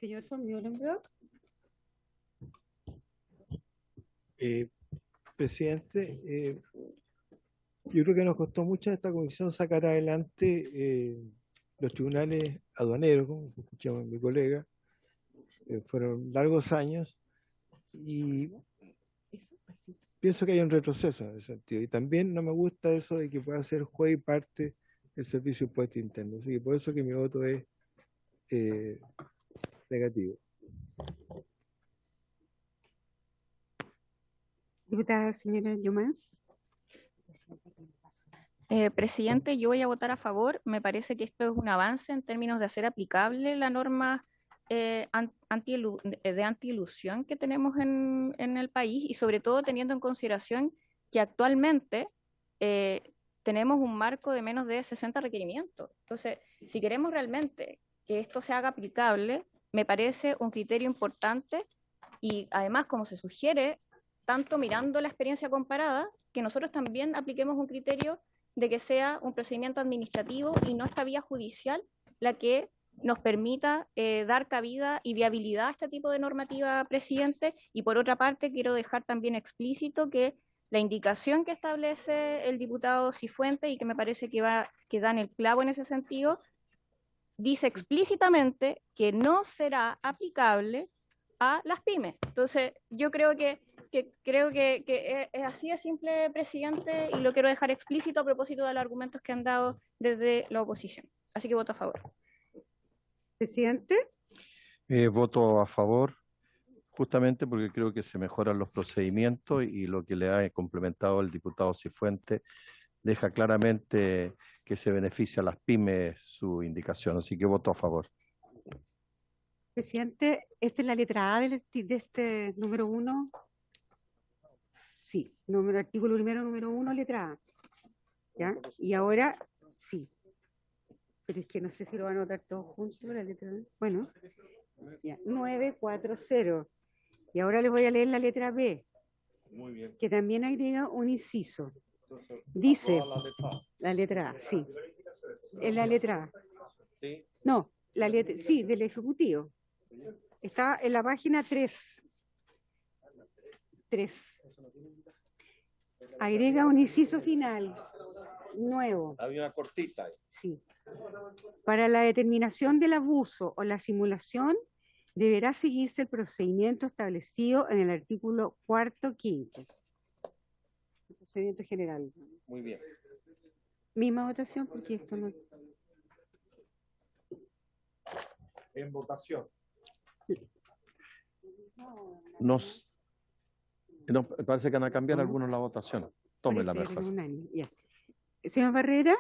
[SPEAKER 1] Señor von Mühlenbrock.
[SPEAKER 5] Presidente, yo creo que nos costó mucho a esta comisión sacar adelante los tribunales aduaneros, como escuchamos mi colega. Fueron largos años y pienso que hay un retroceso en ese sentido. Y también no me gusta eso de que pueda ser juez y parte del Servicio de Impuestos Internos. Así que por eso que mi voto es negativo.
[SPEAKER 1] Diputada señora Yomans.
[SPEAKER 4] Presidente, yo voy a votar a favor. Me parece que esto es un avance en términos de hacer aplicable la norma de anti-ilusión que tenemos en el país, y sobre todo teniendo en consideración que actualmente tenemos un marco de menos de 60 requerimientos. Entonces, si queremos realmente que esto se haga aplicable, me parece un criterio importante y además, como se sugiere, tanto mirando la experiencia comparada, que nosotros también apliquemos un criterio de que sea un procedimiento administrativo y no esta vía judicial la que nos permita dar cabida y viabilidad a este tipo de normativa, presidente. Y por otra parte, quiero dejar también explícito que la indicación que establece el diputado Cifuentes, y que me parece que da en el clavo en ese sentido, dice explícitamente que no será aplicable a las pymes. Entonces, yo creo que es así de simple, presidente, y lo quiero dejar explícito a propósito de los argumentos que han dado desde la oposición. Así que voto a favor.
[SPEAKER 1] Presidente.
[SPEAKER 2] Voto a favor, justamente porque creo que se mejoran los procedimientos y lo que le ha complementado el diputado Cifuentes deja claramente que se beneficia a las pymes su indicación. Así que voto a favor.
[SPEAKER 1] Presidente, ¿esta es la letra A de este número 1? Sí, artículo primero, número 1, letra A. ¿Ya? Y ahora, sí. Pero es que no sé si lo van a anotar todos juntos, la letra B. Bueno, ya, 940. Y ahora les voy a leer la letra B,
[SPEAKER 2] Muy bien.
[SPEAKER 1] que también agrega un inciso. Dice, la letra A, sí. Es la letra A.
[SPEAKER 2] ¿Sí?
[SPEAKER 1] No, la letra, sí, del Ejecutivo. Está en la página 3. 3. Agrega un inciso final, nuevo.
[SPEAKER 2] Había una cortita ahí.
[SPEAKER 1] Sí. Para la determinación del abuso o la simulación, deberá seguirse el procedimiento establecido en el artículo 4º, 5º. El procedimiento general.
[SPEAKER 2] Muy bien.
[SPEAKER 1] Misma votación, porque esto no...
[SPEAKER 2] En votación. No, parece que van a cambiar algunos la votación. Tómela mejor.
[SPEAKER 1] Ya. Señor Barrera.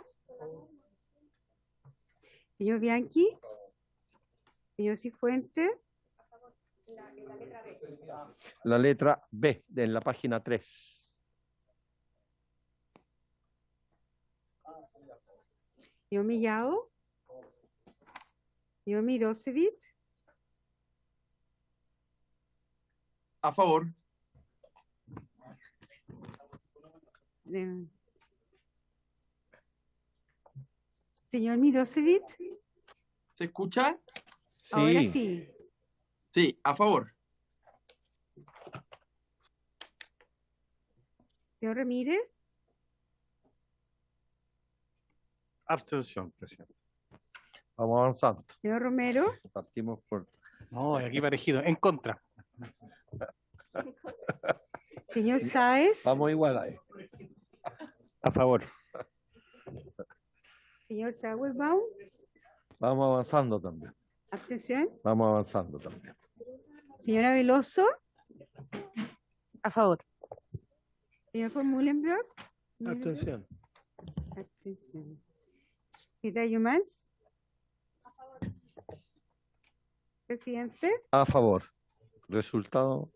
[SPEAKER 1] Señor Bianchi. Señor Cifuentes.
[SPEAKER 2] La letra B, en la página 3.
[SPEAKER 1] Señor Millao. Señor Mirosevic.
[SPEAKER 12] A favor.
[SPEAKER 1] Señor Mirosevic.
[SPEAKER 12] ¿Se escucha?
[SPEAKER 2] Sí.
[SPEAKER 1] Ahora sí.
[SPEAKER 12] Sí, a favor.
[SPEAKER 1] Señor Ramírez.
[SPEAKER 6] Abstención, presidente.
[SPEAKER 2] Vamos avanzando.
[SPEAKER 1] Señor Romero.
[SPEAKER 2] Partimos por...
[SPEAKER 8] No, aquí parejido. En contra.
[SPEAKER 1] Señor Sáez.
[SPEAKER 2] Vamos igual ahí.
[SPEAKER 7] A favor.
[SPEAKER 1] Señor Sauerbaum.
[SPEAKER 2] Vamos avanzando también.
[SPEAKER 1] Abstención.
[SPEAKER 2] Vamos avanzando también.
[SPEAKER 1] Señora Veloso.
[SPEAKER 14] A favor.
[SPEAKER 1] Señor von Mullenbrock.
[SPEAKER 2] Abstención.
[SPEAKER 1] Abstención. ¿Qué más? Presidente.
[SPEAKER 2] A favor. Resultado.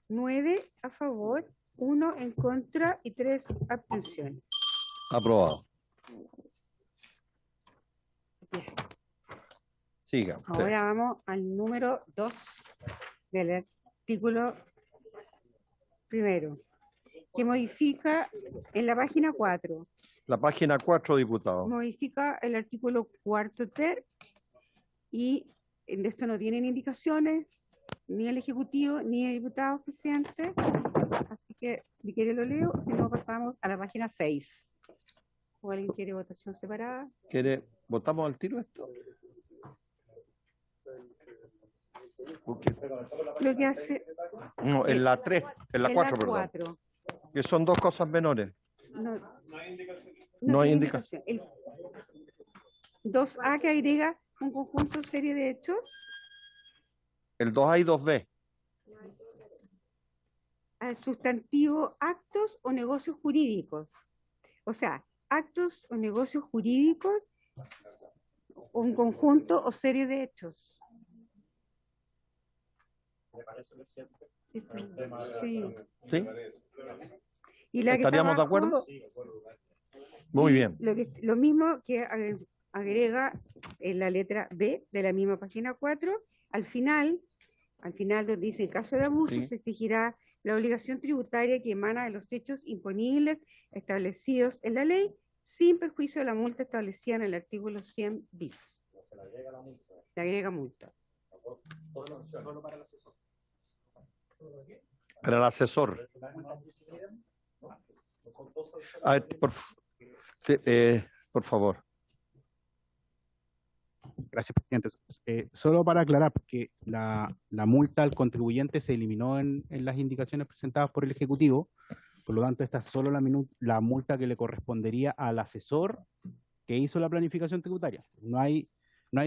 [SPEAKER 1] 9 a favor, 1 en contra y 3 abstenciones.
[SPEAKER 2] Aprobado. Siga.
[SPEAKER 1] Ahora vamos al número 2 del artículo primero, que modifica en la página 4.
[SPEAKER 2] La página 4, diputado.
[SPEAKER 1] Modifica el artículo 4 ter y en esto no tienen indicaciones ni el Ejecutivo ni el diputado presidente, así que si quiere lo leo, si no pasamos a la página 6. ¿O alguien quiere votación separada?
[SPEAKER 2] ¿Votamos al tiro esto? Porque...
[SPEAKER 1] Lo que hace...
[SPEAKER 2] No, en la 3, en la 4, perdón. Que son dos cosas menores. No hay indicación.
[SPEAKER 1] El 2A que agrega un conjunto serie de hechos.
[SPEAKER 2] El 2A y 2B.
[SPEAKER 1] Al sustantivo actos o negocios jurídicos. O sea, actos o negocios jurídicos, un conjunto o serie de hechos. Sí.
[SPEAKER 2] ¿Sí?
[SPEAKER 1] ¿Y la que
[SPEAKER 2] ¿Estaríamos
[SPEAKER 1] está
[SPEAKER 2] de
[SPEAKER 1] abajo?
[SPEAKER 2] acuerdo? Muy
[SPEAKER 1] Y
[SPEAKER 2] bien.
[SPEAKER 1] Lo mismo que agrega en la letra B de la misma página 4, al final donde dice, en caso de abuso,
[SPEAKER 2] Sí.
[SPEAKER 1] se exigirá la obligación tributaria que emana de los hechos imponibles establecidos en la ley, sin perjuicio de la multa establecida en el artículo 100 bis. Se agrega multa.
[SPEAKER 2] Para el asesor. A ver, por favor.
[SPEAKER 9] Gracias, presidente. Solo para aclarar, porque la multa al contribuyente se eliminó en las indicaciones presentadas por el Ejecutivo, por lo tanto, esta es solo la multa que le correspondería al asesor que hizo la planificación tributaria. No hay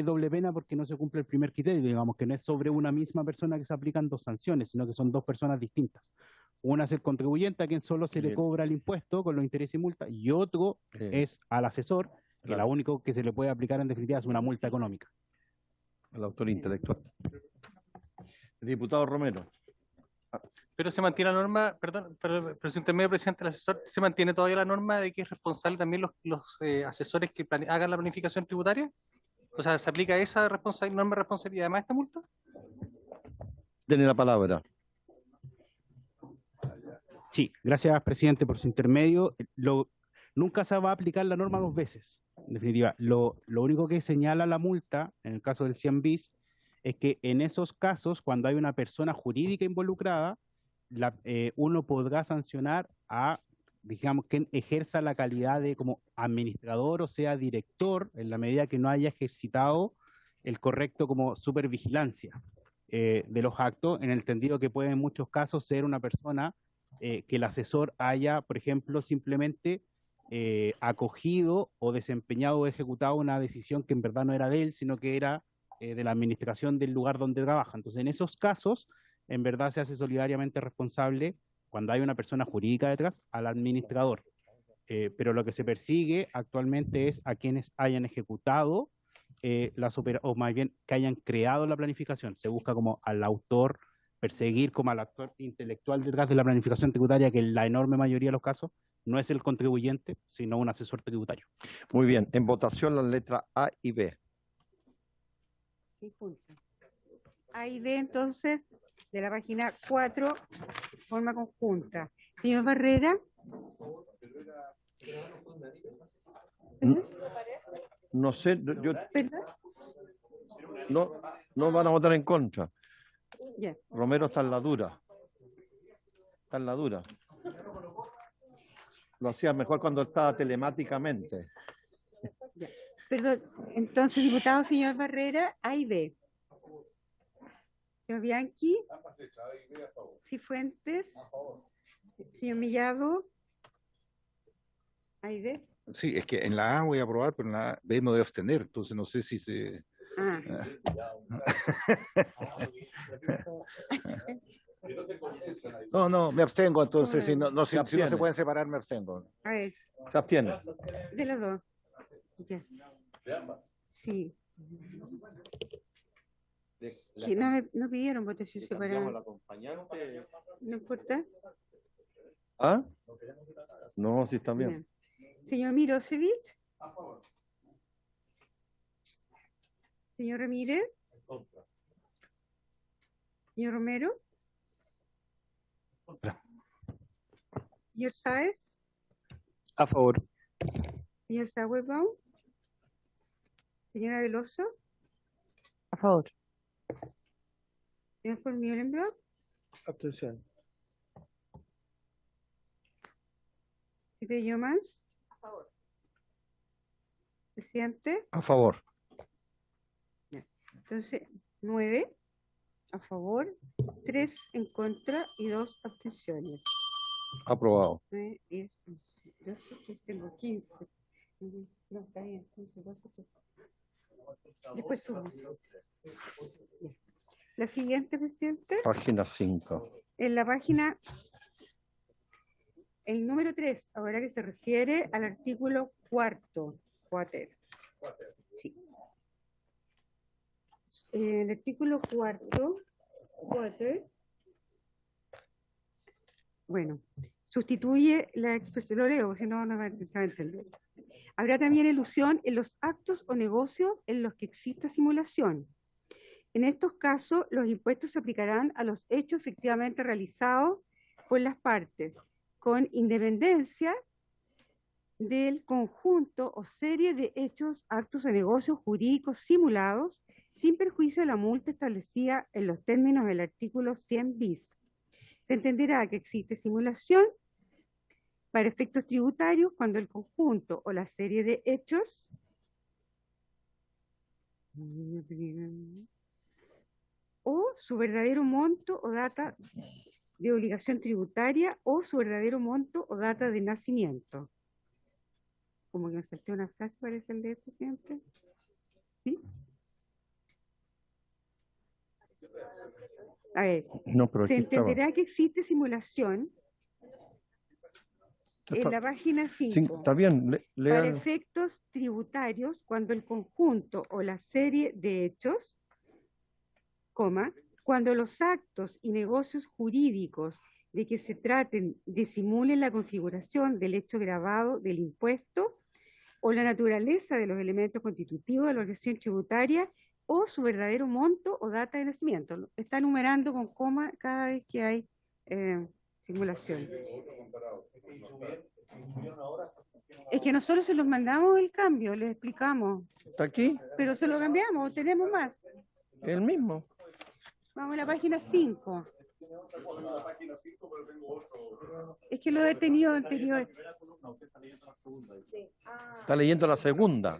[SPEAKER 9] doble pena porque no se cumple el primer criterio, digamos que no es sobre una misma persona que se aplican dos sanciones, sino que son dos personas distintas. Una es el contribuyente a quien solo se le cobra el impuesto con los intereses y multa, y otro es al asesor, que la único que se le puede aplicar en definitiva es una multa económica.
[SPEAKER 2] Al autor intelectual. Diputado Romero.
[SPEAKER 8] Pero se mantiene la norma, perdón, pero si intermedio presidente, el asesor, ¿se mantiene todavía la norma de que es responsable también los asesores que hagan la planificación tributaria? O sea, ¿se aplica esa norma de responsabilidad además de esta multa?
[SPEAKER 2] Tiene la palabra.
[SPEAKER 9] Sí, gracias, presidente, por su intermedio. Nunca se va a aplicar la norma dos veces. En definitiva, lo único que señala la multa, en el caso del 100 bis, es que en esos casos, cuando hay una persona jurídica involucrada, uno podrá sancionar a, digamos, quien ejerza la calidad de como administrador o sea director, en la medida que no haya ejercitado el correcto como supervigilancia de los actos, en el entendido que puede en muchos casos ser una persona que el asesor haya, por ejemplo, simplemente acogido o desempeñado o ejecutado una decisión que en verdad no era de él, sino que era de la administración del lugar donde trabaja. Entonces, en esos casos, en verdad se hace solidariamente responsable, cuando hay una persona jurídica detrás, al administrador. Pero lo que se persigue actualmente es a quienes hayan ejecutado o más bien que hayan creado la planificación. Se busca como al autor, perseguir como al actor intelectual detrás de la planificación tributaria, que en la enorme mayoría de los casos no es el contribuyente, sino un asesor tributario.
[SPEAKER 2] Muy bien. En votación las letras A y B.
[SPEAKER 1] Sí, punto. A y B, entonces, de la página 4, forma conjunta. Señor Barrera.
[SPEAKER 2] No sé,
[SPEAKER 1] ¿Perdón?
[SPEAKER 2] no van a votar en contra.
[SPEAKER 1] Ya.
[SPEAKER 2] Romero está en la dura. Está en la dura. Lo hacía mejor cuando estaba telemáticamente.
[SPEAKER 1] Ya. Perdón, entonces, diputado señor Barrera, A y B. Señor Bianchi. Cifuentes. Señor Millado. A y B.
[SPEAKER 3] Sí, es que en la A voy a aprobar, pero en la B me voy a abstener, entonces no sé si se...
[SPEAKER 1] Ah.
[SPEAKER 3] No, me abstengo, entonces si no
[SPEAKER 2] Se
[SPEAKER 3] se
[SPEAKER 2] abstiene.
[SPEAKER 3] pueden separar, me abstengo.
[SPEAKER 1] A ver,
[SPEAKER 2] Se abstiene.
[SPEAKER 1] de los dos. Ya. Sí. Sí, no pidieron votación separada. No importa.
[SPEAKER 2] ¿Ah? No, sí está bien.
[SPEAKER 1] Señor Mirosevich. Señor Ramírez. Señor Romero. Señor Sáez.
[SPEAKER 7] A favor.
[SPEAKER 1] Señor Sauerbaum. Señora Veloso.
[SPEAKER 14] A favor.
[SPEAKER 1] Señor von Mühlenbrock.
[SPEAKER 5] Abstención.
[SPEAKER 1] Siete yo más. A favor. Presidente.
[SPEAKER 2] A favor.
[SPEAKER 1] Entonces, 9 a favor, 3 en contra y 2 abstenciones.
[SPEAKER 2] Aprobado.
[SPEAKER 1] 9, 10, 11, 12, 13, tengo 15. No, está bien. 15, 12, 13. Después subo. La siguiente, presidente.
[SPEAKER 2] Página 5.
[SPEAKER 1] En la página, el número 3, ahora que se refiere al artículo cuarto. Sí. El artículo cuarto, bueno, sustituye la expresión, lo leo, si no, no va a entender. Habrá también elusión en los actos o negocios en los que exista simulación. En estos casos, los impuestos se aplicarán a los hechos efectivamente realizados por las partes, con independencia del conjunto o serie de hechos, actos o negocios jurídicos simulados, sin perjuicio de la multa establecida en los términos del artículo 100 bis. Se entenderá que existe simulación para efectos tributarios cuando el conjunto o la serie de hechos o su verdadero monto o data de obligación tributaria o su verdadero monto o data de nacimiento. Como que me salté una frase, parece el de presidente. ¿Sí? A ver,
[SPEAKER 2] No, pero
[SPEAKER 1] se
[SPEAKER 2] aquí estaba.
[SPEAKER 1] entenderá que existe simulación en la página
[SPEAKER 2] Sí,
[SPEAKER 1] 5.
[SPEAKER 2] está bien,
[SPEAKER 1] Para
[SPEAKER 2] lean.
[SPEAKER 1] efectos tributarios, cuando el conjunto o la serie de hechos, coma, cuando los actos y negocios jurídicos de que se traten disimulen la configuración del hecho grabado del impuesto o la naturaleza de los elementos constitutivos de la obligación tributaria o su verdadero monto o data de nacimiento. Está enumerando con coma cada vez que hay simulación. Es que nosotros se los mandamos el cambio, les explicamos.
[SPEAKER 2] ¿Está aquí?
[SPEAKER 1] Pero se lo cambiamos, tenemos más.
[SPEAKER 2] El mismo.
[SPEAKER 1] Vamos a la página 5. Es que lo he tenido anterior.
[SPEAKER 2] Está leyendo la segunda.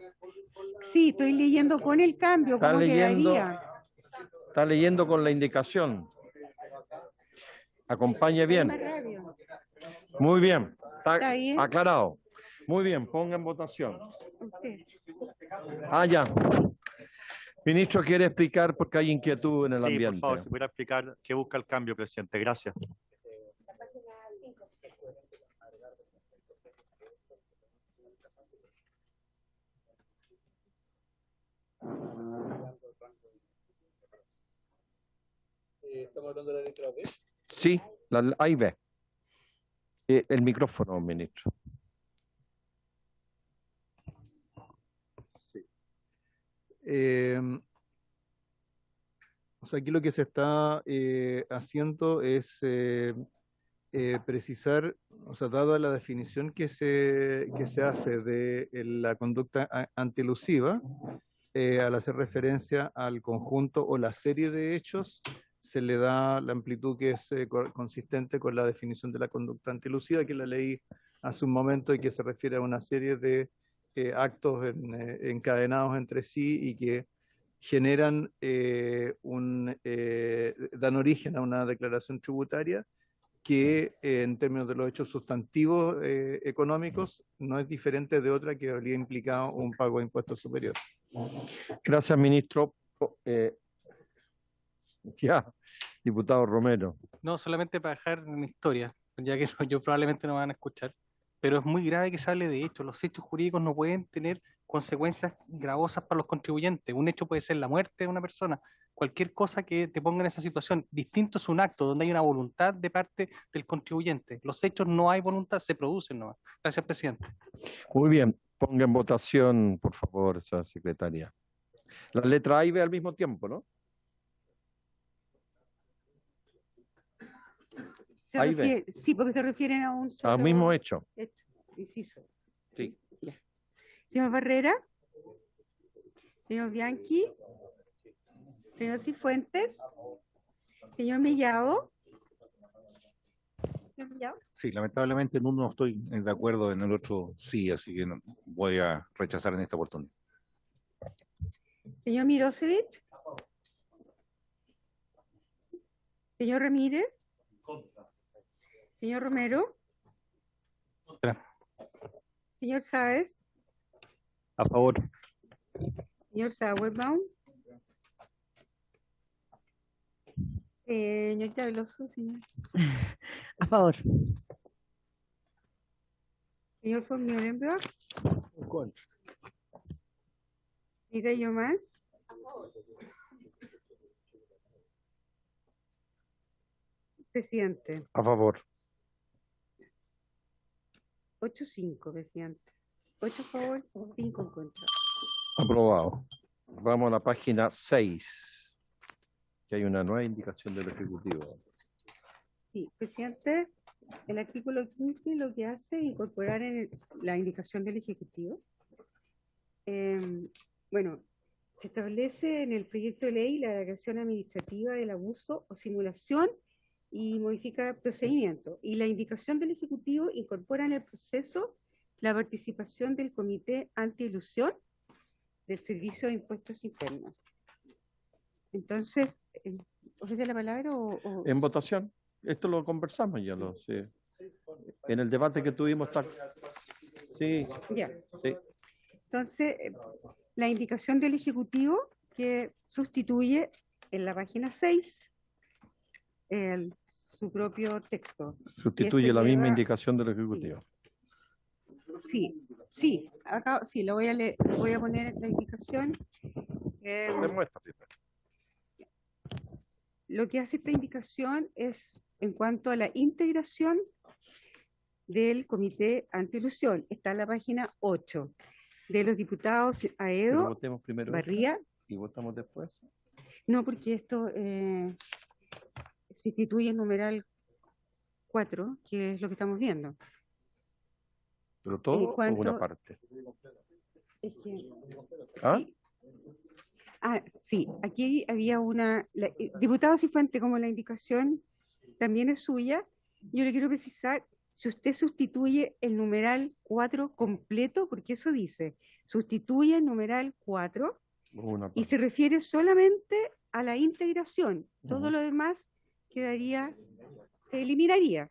[SPEAKER 1] Sí, estoy leyendo con el cambio,
[SPEAKER 2] Está
[SPEAKER 1] ¿cómo
[SPEAKER 2] leyendo,
[SPEAKER 1] quedaría?
[SPEAKER 2] está leyendo con la indicación. Acompañe bien.
[SPEAKER 1] Más rápido.
[SPEAKER 2] Muy bien.
[SPEAKER 1] Está bien.
[SPEAKER 2] Aclarado. Muy bien, ponga en votación.
[SPEAKER 1] Usted.
[SPEAKER 2] Ah, ya. Ministro, ¿quiere explicar porque hay inquietud en el
[SPEAKER 6] Sí,
[SPEAKER 2] ambiente?
[SPEAKER 6] por favor, si pudiera explicar qué busca el cambio, presidente. Gracias.
[SPEAKER 10] ¿Estamos hablando de la letra B?
[SPEAKER 2] Sí, ahí ve. El micrófono, ministro.
[SPEAKER 5] Sí. O sea, aquí lo que se está haciendo es precisar, o sea, dada la definición que se hace de la conducta antielusiva, al hacer referencia al conjunto o la serie de hechos, se le da la amplitud que es consistente con la definición de la conducta antielusiva que la leí hace un momento y que se refiere a una serie de actos encadenados entre sí y que generan dan origen a una declaración tributaria que en términos de los hechos sustantivos económicos no es diferente de otra que habría implicado un pago de impuestos superior.
[SPEAKER 2] Gracias, ministro. Ya, diputado Romero.
[SPEAKER 8] No, solamente para dejar una historia, ya que yo probablemente no me van a escuchar, pero es muy grave que se hable de hechos. Los hechos jurídicos no pueden tener consecuencias gravosas para los contribuyentes. Un hecho puede ser la muerte de una persona, cualquier cosa que te ponga en esa situación. Distinto es un acto donde hay una voluntad de parte del contribuyente. Los hechos no hay voluntad, se producen nomás. Gracias, presidente.
[SPEAKER 2] Muy bien, ponga en votación, por favor, esa secretaria. La letra A y B al mismo tiempo, ¿no? Ahí ve.
[SPEAKER 1] Sí, porque se refieren a un solo
[SPEAKER 2] Al mismo hecho.
[SPEAKER 1] inciso.
[SPEAKER 2] Sí.
[SPEAKER 1] Ya. Señor Barrera, señor Bianchi, señor Cifuentes, señor Mellado. Señor Mellado.
[SPEAKER 3] Sí, lamentablemente en uno estoy de acuerdo, en el otro sí, así que voy a rechazar en esta oportunidad.
[SPEAKER 1] Señor Mirosevic. Señor Ramírez. Señor Romero. Señor Sáez.
[SPEAKER 7] A favor.
[SPEAKER 1] Señor Sauerbaum. Señorita Veloso, señor.
[SPEAKER 14] A favor.
[SPEAKER 1] Señor von Müllenbrock. Diga yo más. Presidente.
[SPEAKER 2] A favor.
[SPEAKER 1] 8-5, presidente. 8 a favor, 5 en contra.
[SPEAKER 2] Aprobado. Vamos a la página 6, que hay una nueva indicación del Ejecutivo.
[SPEAKER 1] Sí, presidente, el artículo 15 lo que hace es incorporar la indicación del Ejecutivo. Bueno, se establece en el proyecto de ley la declaración administrativa del abuso o simulación y modifica procedimiento. Y la indicación del Ejecutivo incorpora en el proceso la participación del Comité Antielusión del Servicio de Impuestos Internos. Entonces, ¿ofrece la palabra o...?
[SPEAKER 2] En votación. Esto lo conversamos ya, sí. En el debate que tuvimos. Sí.
[SPEAKER 1] Ya.
[SPEAKER 2] Sí.
[SPEAKER 1] Entonces, la indicación del Ejecutivo que sustituye en la página 6 su propio texto.
[SPEAKER 2] Sustituye la misma indicación del Ejecutivo.
[SPEAKER 1] Sí, sí, acá sí, lo voy a leer, voy a poner la indicación. Lo que hace esta indicación es en cuanto a la integración del Comité Antielusión. Está en la página 8 de los diputados Aedo,
[SPEAKER 2] votemos primero
[SPEAKER 1] Barría.
[SPEAKER 2] ¿Y votamos después?
[SPEAKER 1] No, porque esto se instituye el numeral 4, que es lo que estamos viendo.
[SPEAKER 2] ¿Pero todo o una parte?
[SPEAKER 1] Es que,
[SPEAKER 2] ¿Ah?
[SPEAKER 1] Sí, aquí había diputado Cifuentes, como la indicación también es suya, yo le quiero precisar, si usted sustituye el numeral 4 completo, porque eso dice, sustituye el numeral 4 y se refiere solamente a la integración, todo lo demás quedaría, se eliminaría,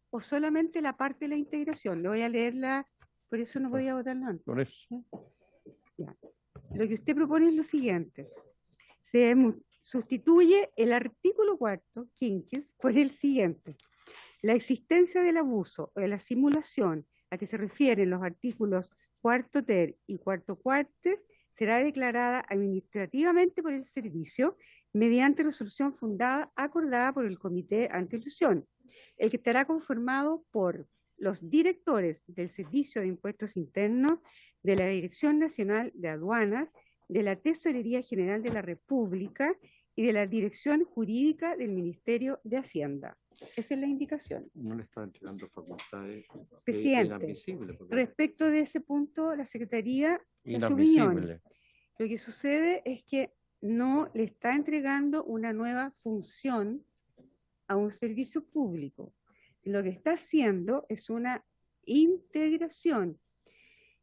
[SPEAKER 1] o solamente la parte de la integración. Le voy a leerla, por eso no podía votarla antes.
[SPEAKER 2] Por eso.
[SPEAKER 1] Ya. Lo que usted propone es lo siguiente. Se sustituye el artículo 4, quinquis, por el siguiente. La existencia del abuso o de la simulación a que se refieren los artículos 4 ter y 4 cuarter será declarada administrativamente por el servicio mediante resolución fundada acordada por el Comité Antielusión, el que estará conformado por los directores del Servicio de Impuestos Internos, de la Dirección Nacional de Aduanas, de la Tesorería General de la República y de la Dirección Jurídica del Ministerio de Hacienda. Esa es la indicación.
[SPEAKER 2] No le está entregando facultades.
[SPEAKER 1] Presidente, respecto de ese punto, la Secretaría, en su opinión, lo que sucede es que no le está entregando una nueva función a un servicio público. Lo que está haciendo es una integración,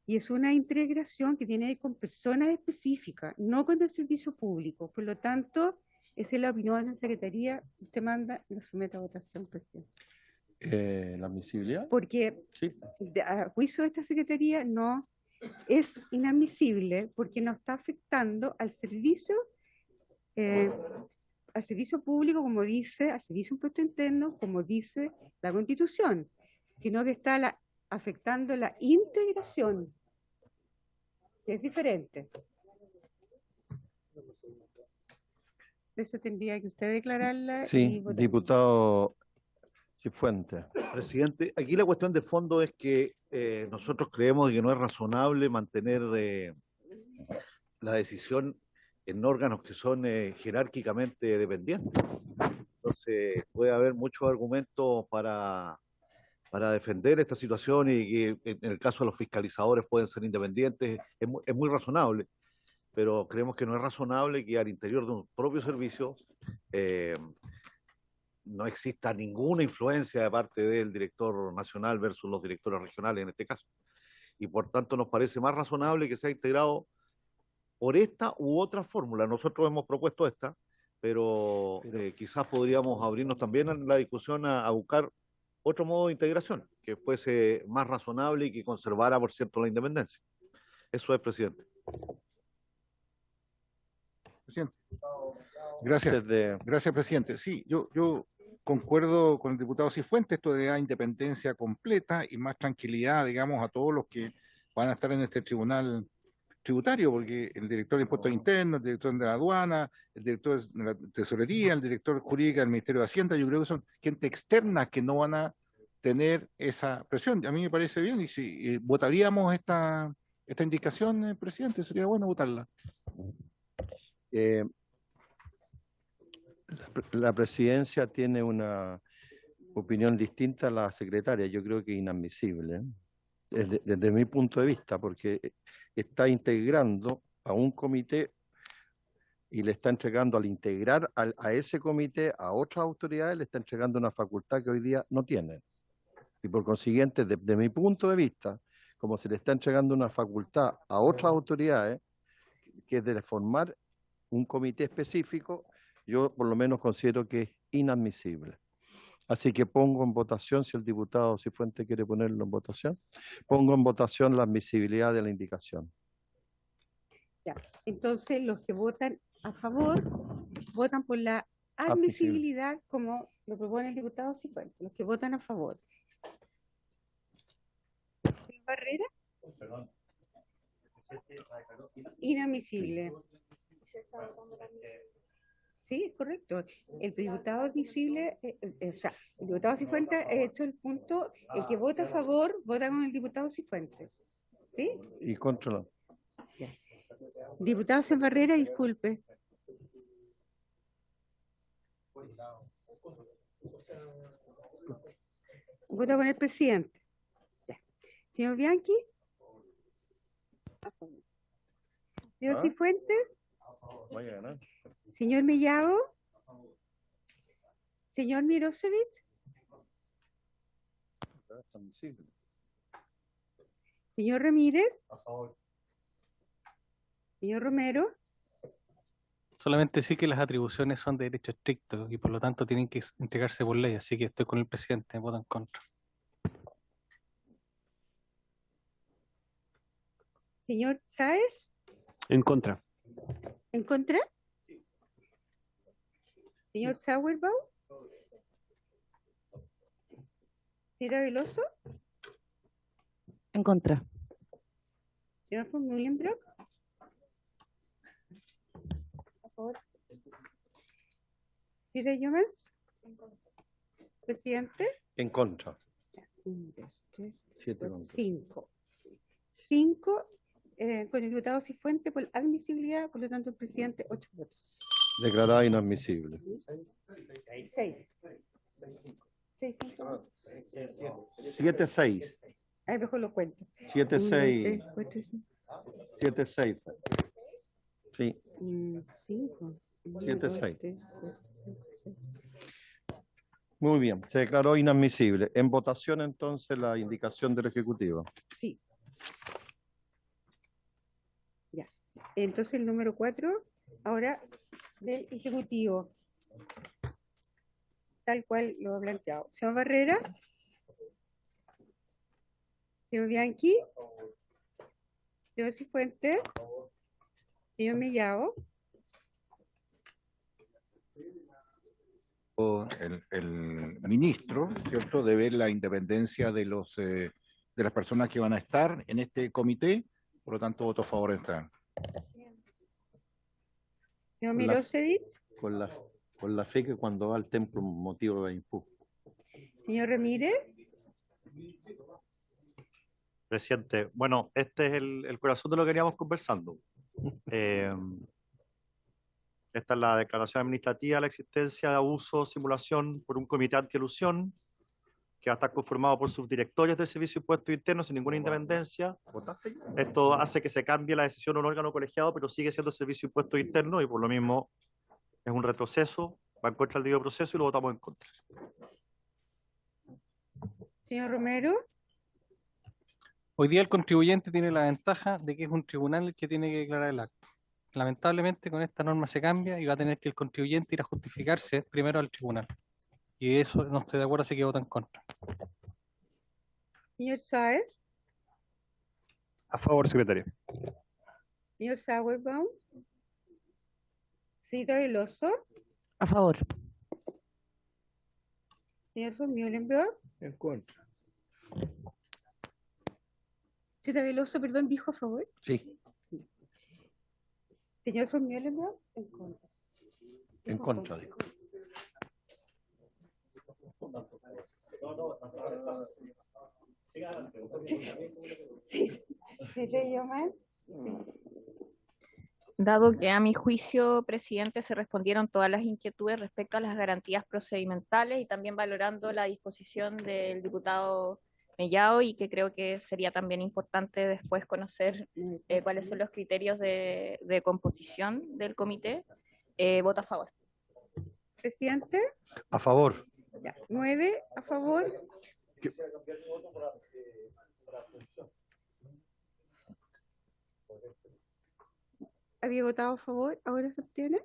[SPEAKER 1] y es una integración que tiene que ver con personas específicas, no con el servicio público. Por lo tanto, esa es la opinión de la Secretaría. Usted manda y lo somete a votación, presidente.
[SPEAKER 2] ¿La admisibilidad?
[SPEAKER 1] Porque
[SPEAKER 2] sí,
[SPEAKER 1] a juicio de esta Secretaría no es inadmisible porque no está afectando al servicio público, como dice, al servicio de impuesto interno, como dice la Constitución, sino que está afectando la integración, que es diferente. Eso tendría que usted declararla.
[SPEAKER 2] Sí, diputado Cifuentes.
[SPEAKER 11] Presidente, aquí la cuestión de fondo es que nosotros creemos que no es razonable mantener la decisión en órganos que son jerárquicamente dependientes. Entonces puede haber muchos argumentos para defender esta situación, y que en el caso de los fiscalizadores pueden ser independientes, es muy razonable, pero creemos que no es razonable que al interior de un propio servicio no exista ninguna influencia de parte del director nacional versus los directores regionales en este caso. Y por tanto nos parece más razonable que sea integrado por esta u otra fórmula. Nosotros hemos propuesto esta, pero quizás podríamos abrirnos también en la discusión a buscar otro modo de integración que fuese más razonable y que conservara, por cierto, la independencia. Eso es, presidente.
[SPEAKER 3] Presidente. Gracias. Gracias, presidente. Sí, yo concuerdo con el diputado Cifuentes, esto de la independencia completa y más tranquilidad, digamos, a todos los que van a estar en este tribunal tributario, porque el director de Impuestos Internos, el director de la aduana, el director de la tesorería, el director jurídico del Ministerio de Hacienda, yo creo que son gente externa que no van a tener esa presión. A mí me parece bien, y si votaríamos esta indicación, presidente, sería bueno votarla.
[SPEAKER 2] La presidencia tiene una opinión distinta a la secretaria. Yo creo que es inadmisible, desde mi punto de vista, porque está integrando a un comité y le está entregando, al integrar a ese comité a otras autoridades, le está entregando una facultad que hoy día no tiene. Y por consiguiente, desde mi punto de vista, como se le está entregando una facultad a otras autoridades, que es de formar un comité específico, yo por lo menos considero que es inadmisible. Así que pongo en votación, si el diputado Cifuentes quiere ponerlo en votación, pongo en votación la admisibilidad de la indicación.
[SPEAKER 1] Ya. Entonces, los que votan a favor, votan por la admisibilidad, como lo propone el diputado Cifuentes. Los que votan a favor. Barrera. Inadmisible. Sí, es correcto. El diputado admisible, o sea, el diputado Cifuentes ha hecho el punto, el que vota a favor, vota con el diputado Cifuentes. ¿Sí?
[SPEAKER 2] Y contra.
[SPEAKER 1] Diputado Sin Barrera, disculpe. Vota con el presidente. Ya. Señor Bianchi. Señor Cifuentes.
[SPEAKER 2] Vaya a ganar.
[SPEAKER 1] Señor Mellado. Señor Mirosevic. Señor Ramírez.
[SPEAKER 6] A favor.
[SPEAKER 1] Señor Romero.
[SPEAKER 8] Solamente sí que las atribuciones son de derecho estricto y por lo tanto tienen que entregarse por ley, así que estoy con el presidente, voto en contra.
[SPEAKER 1] Señor Sáez.
[SPEAKER 7] En contra.
[SPEAKER 1] ¿En contra? Señor Sauerbaum. Señora Veloso.
[SPEAKER 14] En contra.
[SPEAKER 1] Señor von Mühlenbrock. A favor. Señora Yomans. Presidente.
[SPEAKER 2] En contra.
[SPEAKER 1] 1, 2, 3,
[SPEAKER 2] 7
[SPEAKER 1] 4,
[SPEAKER 2] contra.
[SPEAKER 1] 5. 5 con el diputado Cifuentes por admisibilidad, por lo tanto el presidente 8 votos.
[SPEAKER 2] Declarada inadmisible.
[SPEAKER 1] 6.
[SPEAKER 2] 7-6.
[SPEAKER 1] Ahí mejor lo cuento.
[SPEAKER 2] 7-6. 7-6. Sí.
[SPEAKER 1] 5.
[SPEAKER 2] 7-6. Muy bien, se declaró inadmisible. En votación entonces la indicación del Ejecutivo.
[SPEAKER 1] Sí. Ya. Entonces el número 4, ahora del Ejecutivo. Tal cual lo ha planteado. Señor Barrera. Señor Bianchi. Señor Cifuentes. Señor Mellado.
[SPEAKER 3] El ministro, ¿cierto?, de ver la independencia de las personas que van a estar en este comité, por lo tanto voto a favor de entrar.
[SPEAKER 1] Señor Mirosevic.
[SPEAKER 2] Con la fe que cuando va al templo motivo de impú.
[SPEAKER 1] Señor Ramírez.
[SPEAKER 6] Presidente, bueno, este es el corazón de lo que veníamos conversando. Esta es la declaración administrativa de la existencia de abuso o simulación por un comité antielusión que va a estar conformado por subdirectores del Servicio de Impuestos Internos sin ninguna independencia. Esto hace que se cambie la decisión a un órgano colegiado, pero sigue siendo Servicio de Impuestos Internos y por lo mismo es un retroceso, va en contra del debido proceso y lo votamos en contra.
[SPEAKER 1] Señor Romero.
[SPEAKER 8] Hoy día el contribuyente tiene la ventaja de que es un tribunal el que tiene que declarar el acto. Lamentablemente con esta norma se cambia y va a tener que el contribuyente ir a justificarse primero al tribunal. Y eso no estoy de acuerdo, así que voto en contra.
[SPEAKER 1] Señor Sáez.
[SPEAKER 7] A favor, secretario.
[SPEAKER 1] Señor Sauerbaum. Señora Veloso.
[SPEAKER 14] A favor.
[SPEAKER 1] Señor von Mühlenbrock.
[SPEAKER 5] En contra.
[SPEAKER 1] Señora Veloso, perdón, dijo a favor.
[SPEAKER 2] Sí.
[SPEAKER 1] Señor von Mühlenbrock. En contra.
[SPEAKER 2] En contra, dijo.
[SPEAKER 1] ¿Sí leyó mal?
[SPEAKER 4] Dado que a mi juicio, presidente, se respondieron todas las inquietudes respecto a las garantías procedimentales y también valorando la disposición del diputado Mellado, y que creo que sería también importante después conocer cuáles son los criterios de composición del comité, voto a favor.
[SPEAKER 1] Presidente,
[SPEAKER 2] A favor.
[SPEAKER 1] ya, 9 a favor. Había votado a favor, ahora se obtiene.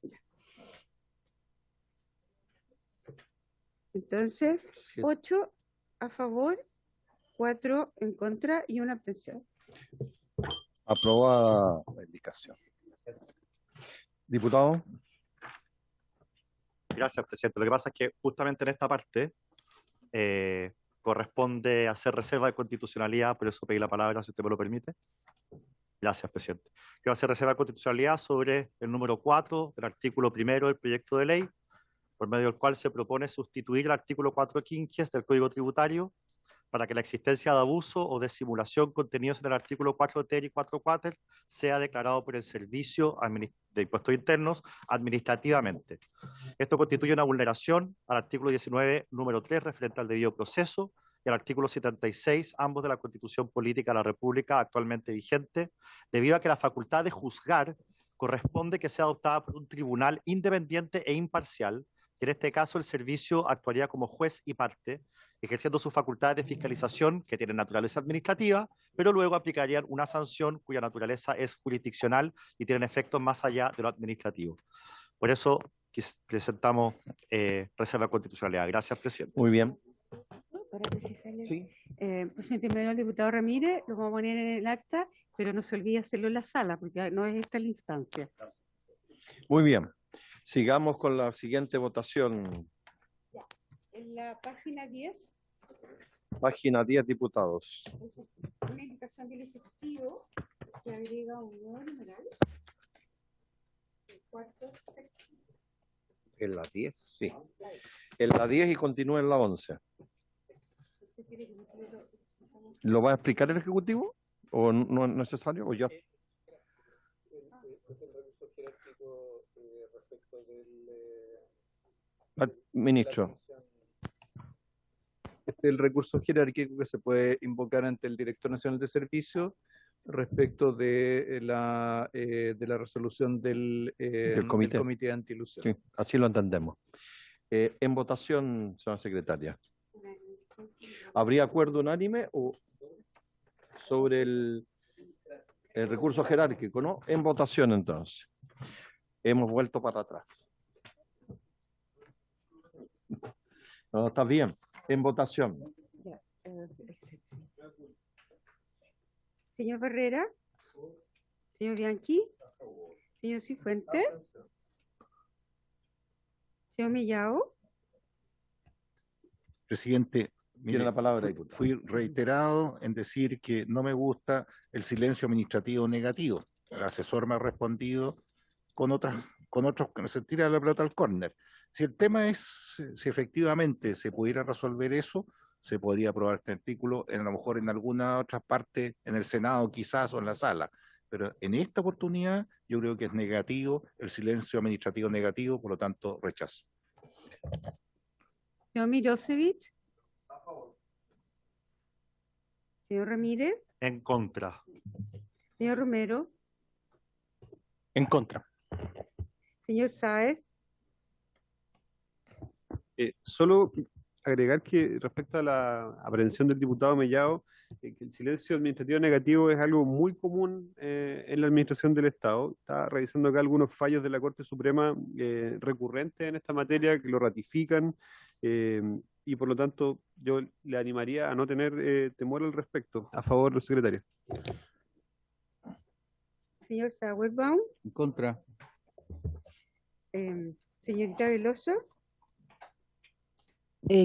[SPEAKER 1] Ya. Entonces, 8 a favor, 4 en contra y una abstención.
[SPEAKER 2] Aprobada la indicación. Diputado.
[SPEAKER 6] Gracias, presidente. Lo que pasa es que justamente en esta parte corresponde hacer reserva de constitucionalidad, por eso pedí la palabra, si usted me lo permite. Gracias, presidente. Quiero hacer reserva de constitucionalidad sobre el número 4 del artículo 1 del proyecto de ley, por medio del cual se propone sustituir el artículo 4 quinquies del Código Tributario para que la existencia de abuso o de simulación contenidos en el artículo 4 ter y 4 quater sea declarado por el Servicio de Impuestos Internos administrativamente. Esto constituye una vulneración al artículo 19, número 3, referente al debido proceso, y al artículo 76, ambos de la Constitución Política de la República actualmente vigente, debido a que la facultad de juzgar corresponde que sea adoptada por un tribunal independiente e imparcial, que en este caso el servicio actuaría como juez y parte, ejerciendo sus facultades de fiscalización, que tienen naturaleza administrativa, pero luego aplicarían una sanción cuya naturaleza es jurisdiccional y tienen efectos más allá de lo administrativo. Por eso presentamos reserva de constitucionalidad. Gracias, presidente.
[SPEAKER 2] Muy bien.
[SPEAKER 1] Para precisarle. Sí. Presidente, me dio el diputado Ramírez, lo vamos a poner en el acta, pero no se olvide hacerlo en la sala, porque no es esta la instancia.
[SPEAKER 2] Muy bien. Sigamos con la siguiente votación.
[SPEAKER 1] En la página 10.
[SPEAKER 2] Página 10, diputados.
[SPEAKER 1] Una indicación del Ejecutivo que agrega un nuevo numeral. El cuarto sexto.
[SPEAKER 2] En la 10, sí. En la 10 y continúa en la 11. ¿Lo va a explicar el Ejecutivo? ¿O no es necesario? ¿O ya? Ministro.
[SPEAKER 5] Este es el recurso jerárquico que se puede invocar ante el Director Nacional de Servicio respecto de la resolución del comité Antiilusión.
[SPEAKER 2] Sí, así lo entendemos. En votación, señora secretaria. ¿Habría acuerdo unánime o sobre el recurso jerárquico, no? En votación, entonces. Hemos vuelto para atrás. No, está bien. En votación.
[SPEAKER 1] Señor Barrera. Señor Bianchi. Señor Cifuentes. Señor Mellado.
[SPEAKER 3] Presidente,
[SPEAKER 2] tiene la palabra, diputado.
[SPEAKER 3] Fui reiterado en decir que no me gusta el silencio administrativo negativo. El asesor me ha respondido con otros que se tira la pelota al córner. Si el tema es si efectivamente se pudiera resolver eso, se podría aprobar este artículo, a lo mejor en alguna otra parte, en el Senado quizás o en la sala. Pero en esta oportunidad yo creo que es negativo, el silencio administrativo negativo, por lo tanto rechazo.
[SPEAKER 1] Señor Mirosevich. Señor Ramírez.
[SPEAKER 6] En contra.
[SPEAKER 1] Señor Romero.
[SPEAKER 8] En contra.
[SPEAKER 1] Señor Sáez.
[SPEAKER 7] Solo agregar que respecto a la aprehensión del diputado Mellado, que el silencio administrativo negativo es algo muy común en la administración del Estado. Está revisando acá algunos fallos de la Corte Suprema recurrentes en esta materia que lo ratifican y por lo tanto yo le animaría a no tener temor al respecto. A favor, secretario.
[SPEAKER 1] Señor Sauerbaum.
[SPEAKER 13] En contra.
[SPEAKER 1] Señorita Veloso.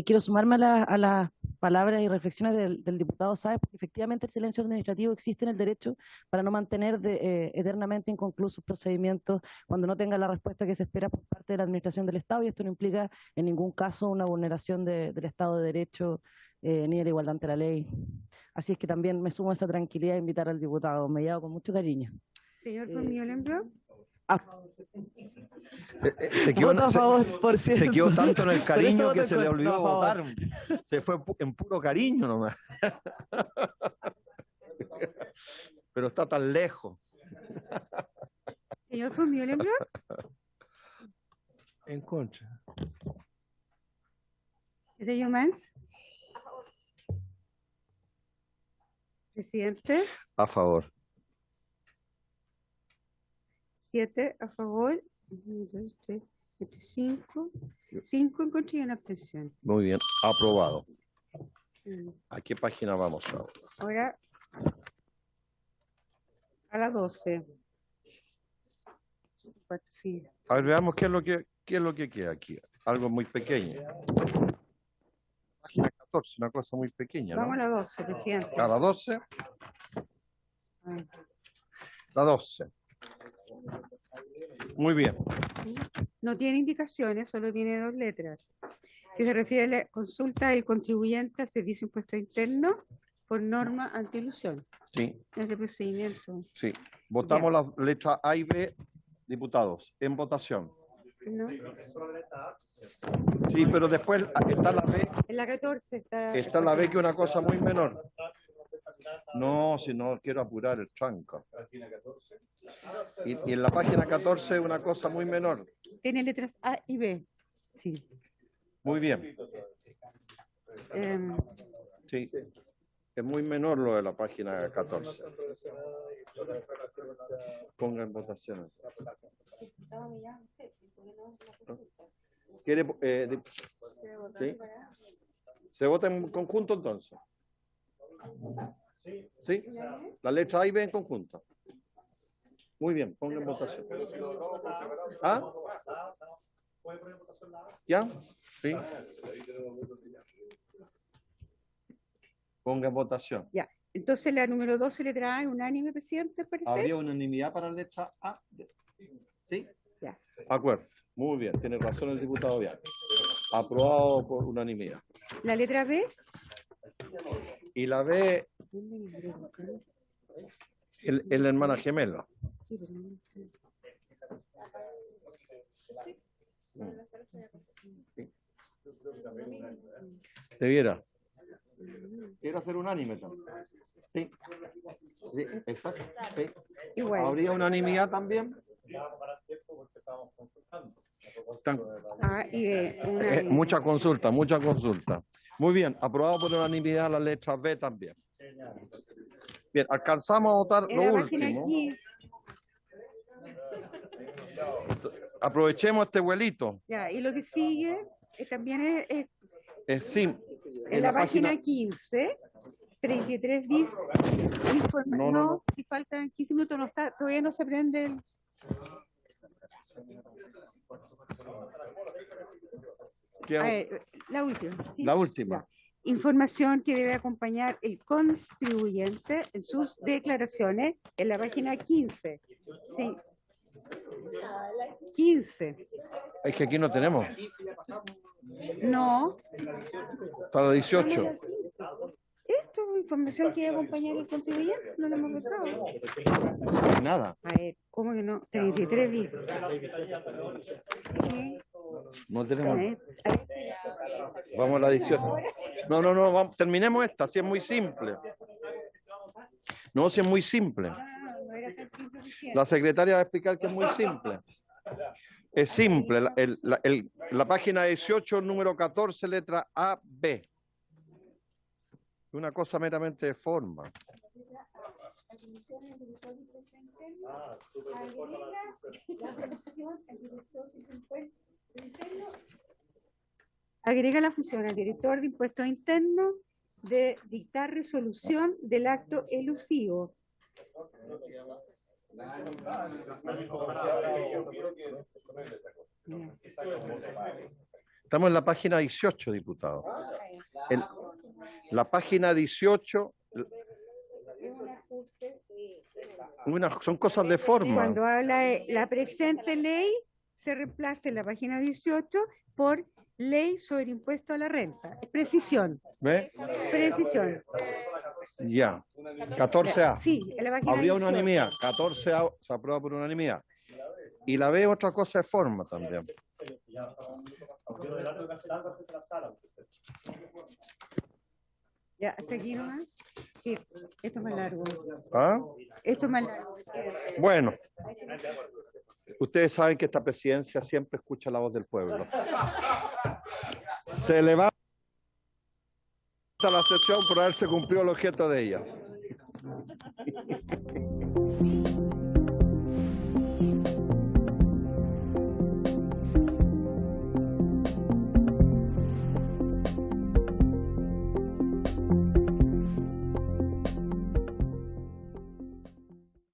[SPEAKER 14] Quiero sumarme a la palabras y reflexiones del diputado Sáez, porque efectivamente el silencio administrativo existe en el derecho para no mantener eternamente inconclusos procedimientos cuando no tenga la respuesta que se espera por parte de la administración del Estado, y esto no implica en ningún caso una vulneración del Estado de Derecho ni de la igualdad ante la ley. Así es que también me sumo a esa tranquilidad de invitar al diputado Mellado con mucho cariño.
[SPEAKER 1] Señor Formiolenbrock.
[SPEAKER 2] Se quedó tanto en el cariño que se le
[SPEAKER 14] no,
[SPEAKER 2] olvidó
[SPEAKER 14] a favor.
[SPEAKER 2] votar. Se fue en puro cariño nomás. Pero está tan lejos.
[SPEAKER 1] Señor Formiolenbrock.
[SPEAKER 5] En contra.
[SPEAKER 1] ¿De Yomans? Presidente.
[SPEAKER 2] A favor.
[SPEAKER 1] 7 a favor. 1, 2, 3, 4, 5. 5 en contra y una abstención.
[SPEAKER 2] Muy bien, aprobado.
[SPEAKER 1] Mm.
[SPEAKER 2] ¿A qué página vamos ahora?
[SPEAKER 1] Ahora a la 12. 4, sí.
[SPEAKER 2] A ver, veamos qué es lo que queda aquí. Algo muy pequeño. Página 14, una cosa muy pequeña, ¿no?
[SPEAKER 1] Vamos a la 12, presidente.
[SPEAKER 2] A la 12. La 12. Muy bien.
[SPEAKER 1] No tiene indicaciones, solo tiene 2 letras. Que se refiere a la consulta del contribuyente al servicio de impuesto interno por norma antielusión.
[SPEAKER 2] Sí,
[SPEAKER 1] Es de procedimiento.
[SPEAKER 2] sí. Votamos las letras A y B, diputados, en votación.
[SPEAKER 1] ¿No?
[SPEAKER 2] Sí, pero después está la B.
[SPEAKER 1] En la 14 está.
[SPEAKER 2] Está la B, que es una cosa muy menor. No, si no quiero apurar el tranco. Y en la página 14 es una cosa muy menor.
[SPEAKER 1] Tiene letras A y B. Sí.
[SPEAKER 2] Muy bien. Sí. Es muy menor lo de la página 14. Ponga en votación. ¿Quiere, ¿sí? ¿Se vota en conjunto entonces? ¿Sí? La letra A y B en conjunto. Muy bien, ponga en votación. ¿Ah? ¿Ya? Sí. Ponga en votación.
[SPEAKER 1] Ya. Entonces la número 12, letra A, es unánime, presidente, parece.
[SPEAKER 2] ¿Habría unanimidad para la letra A? ¿Sí?
[SPEAKER 1] Ya.
[SPEAKER 2] Acuerdo. Muy bien, tiene razón el diputado Vial. Aprobado por unanimidad.
[SPEAKER 1] La letra B.
[SPEAKER 2] Y la B, la hermana gemela. Debiera. Quiero hacer unánime también. Sí. Sí, exacto. Sí.
[SPEAKER 1] Igual.
[SPEAKER 2] ¿Habría unanimidad también?
[SPEAKER 1] A y B.
[SPEAKER 2] Mucha consulta, mucha consulta. Muy bien, aprobado por unanimidad la letra B también. Bien, alcanzamos a votar
[SPEAKER 1] En
[SPEAKER 2] lo
[SPEAKER 1] la página
[SPEAKER 2] último.
[SPEAKER 1] 15.
[SPEAKER 2] Aprovechemos este vuelito.
[SPEAKER 1] Ya, y lo que sigue también es
[SPEAKER 2] Sí,
[SPEAKER 1] en la página 15, 33 bis. No, si faltan 15 minutos, no está, todavía no se prende el. A ver, la última. ¿sí?
[SPEAKER 2] La última.
[SPEAKER 1] Ya. Información que debe acompañar el contribuyente en sus declaraciones en la página 15. Sí. 15.
[SPEAKER 2] Es que aquí no tenemos.
[SPEAKER 1] No.
[SPEAKER 2] Para la 18.
[SPEAKER 1] Esto es información que debe acompañar el contribuyente. No lo hemos votado.
[SPEAKER 2] Nada.
[SPEAKER 1] A ver, ¿cómo que no? 33 bis. Sí.
[SPEAKER 2] No tenemos. Vamos a la 18. No, vamos, terminemos esta, si es muy simple. No, si es muy simple. La secretaria va a explicar que es muy simple. Es simple. La página 18, número 14, letra A, B. Una cosa meramente de forma.
[SPEAKER 1] Agrega la función al director de impuestos internos de dictar resolución del acto elusivo.
[SPEAKER 2] Estamos en la página 18, diputado. La página 18, son cosas de forma.
[SPEAKER 1] Cuando habla de la presente ley, se reemplaza en la página 18 por ley sobre impuesto a la renta. Precisión.
[SPEAKER 2] ¿Ve?
[SPEAKER 1] Precisión.
[SPEAKER 2] Ya. 14A.
[SPEAKER 1] Sí, en la página
[SPEAKER 2] Habría
[SPEAKER 1] 18.
[SPEAKER 2] unanimidad. 14A se aprueba por unanimidad. Y la B otra cosa de forma también.
[SPEAKER 1] Ya, hasta aquí nomás. Sí, esto es más largo.
[SPEAKER 2] ¿Ah?
[SPEAKER 1] Esto es más largo.
[SPEAKER 2] Bueno, ustedes saben que esta presidencia siempre escucha la voz del pueblo. Se levanta la sesión por haberse cumplido el objeto de ella.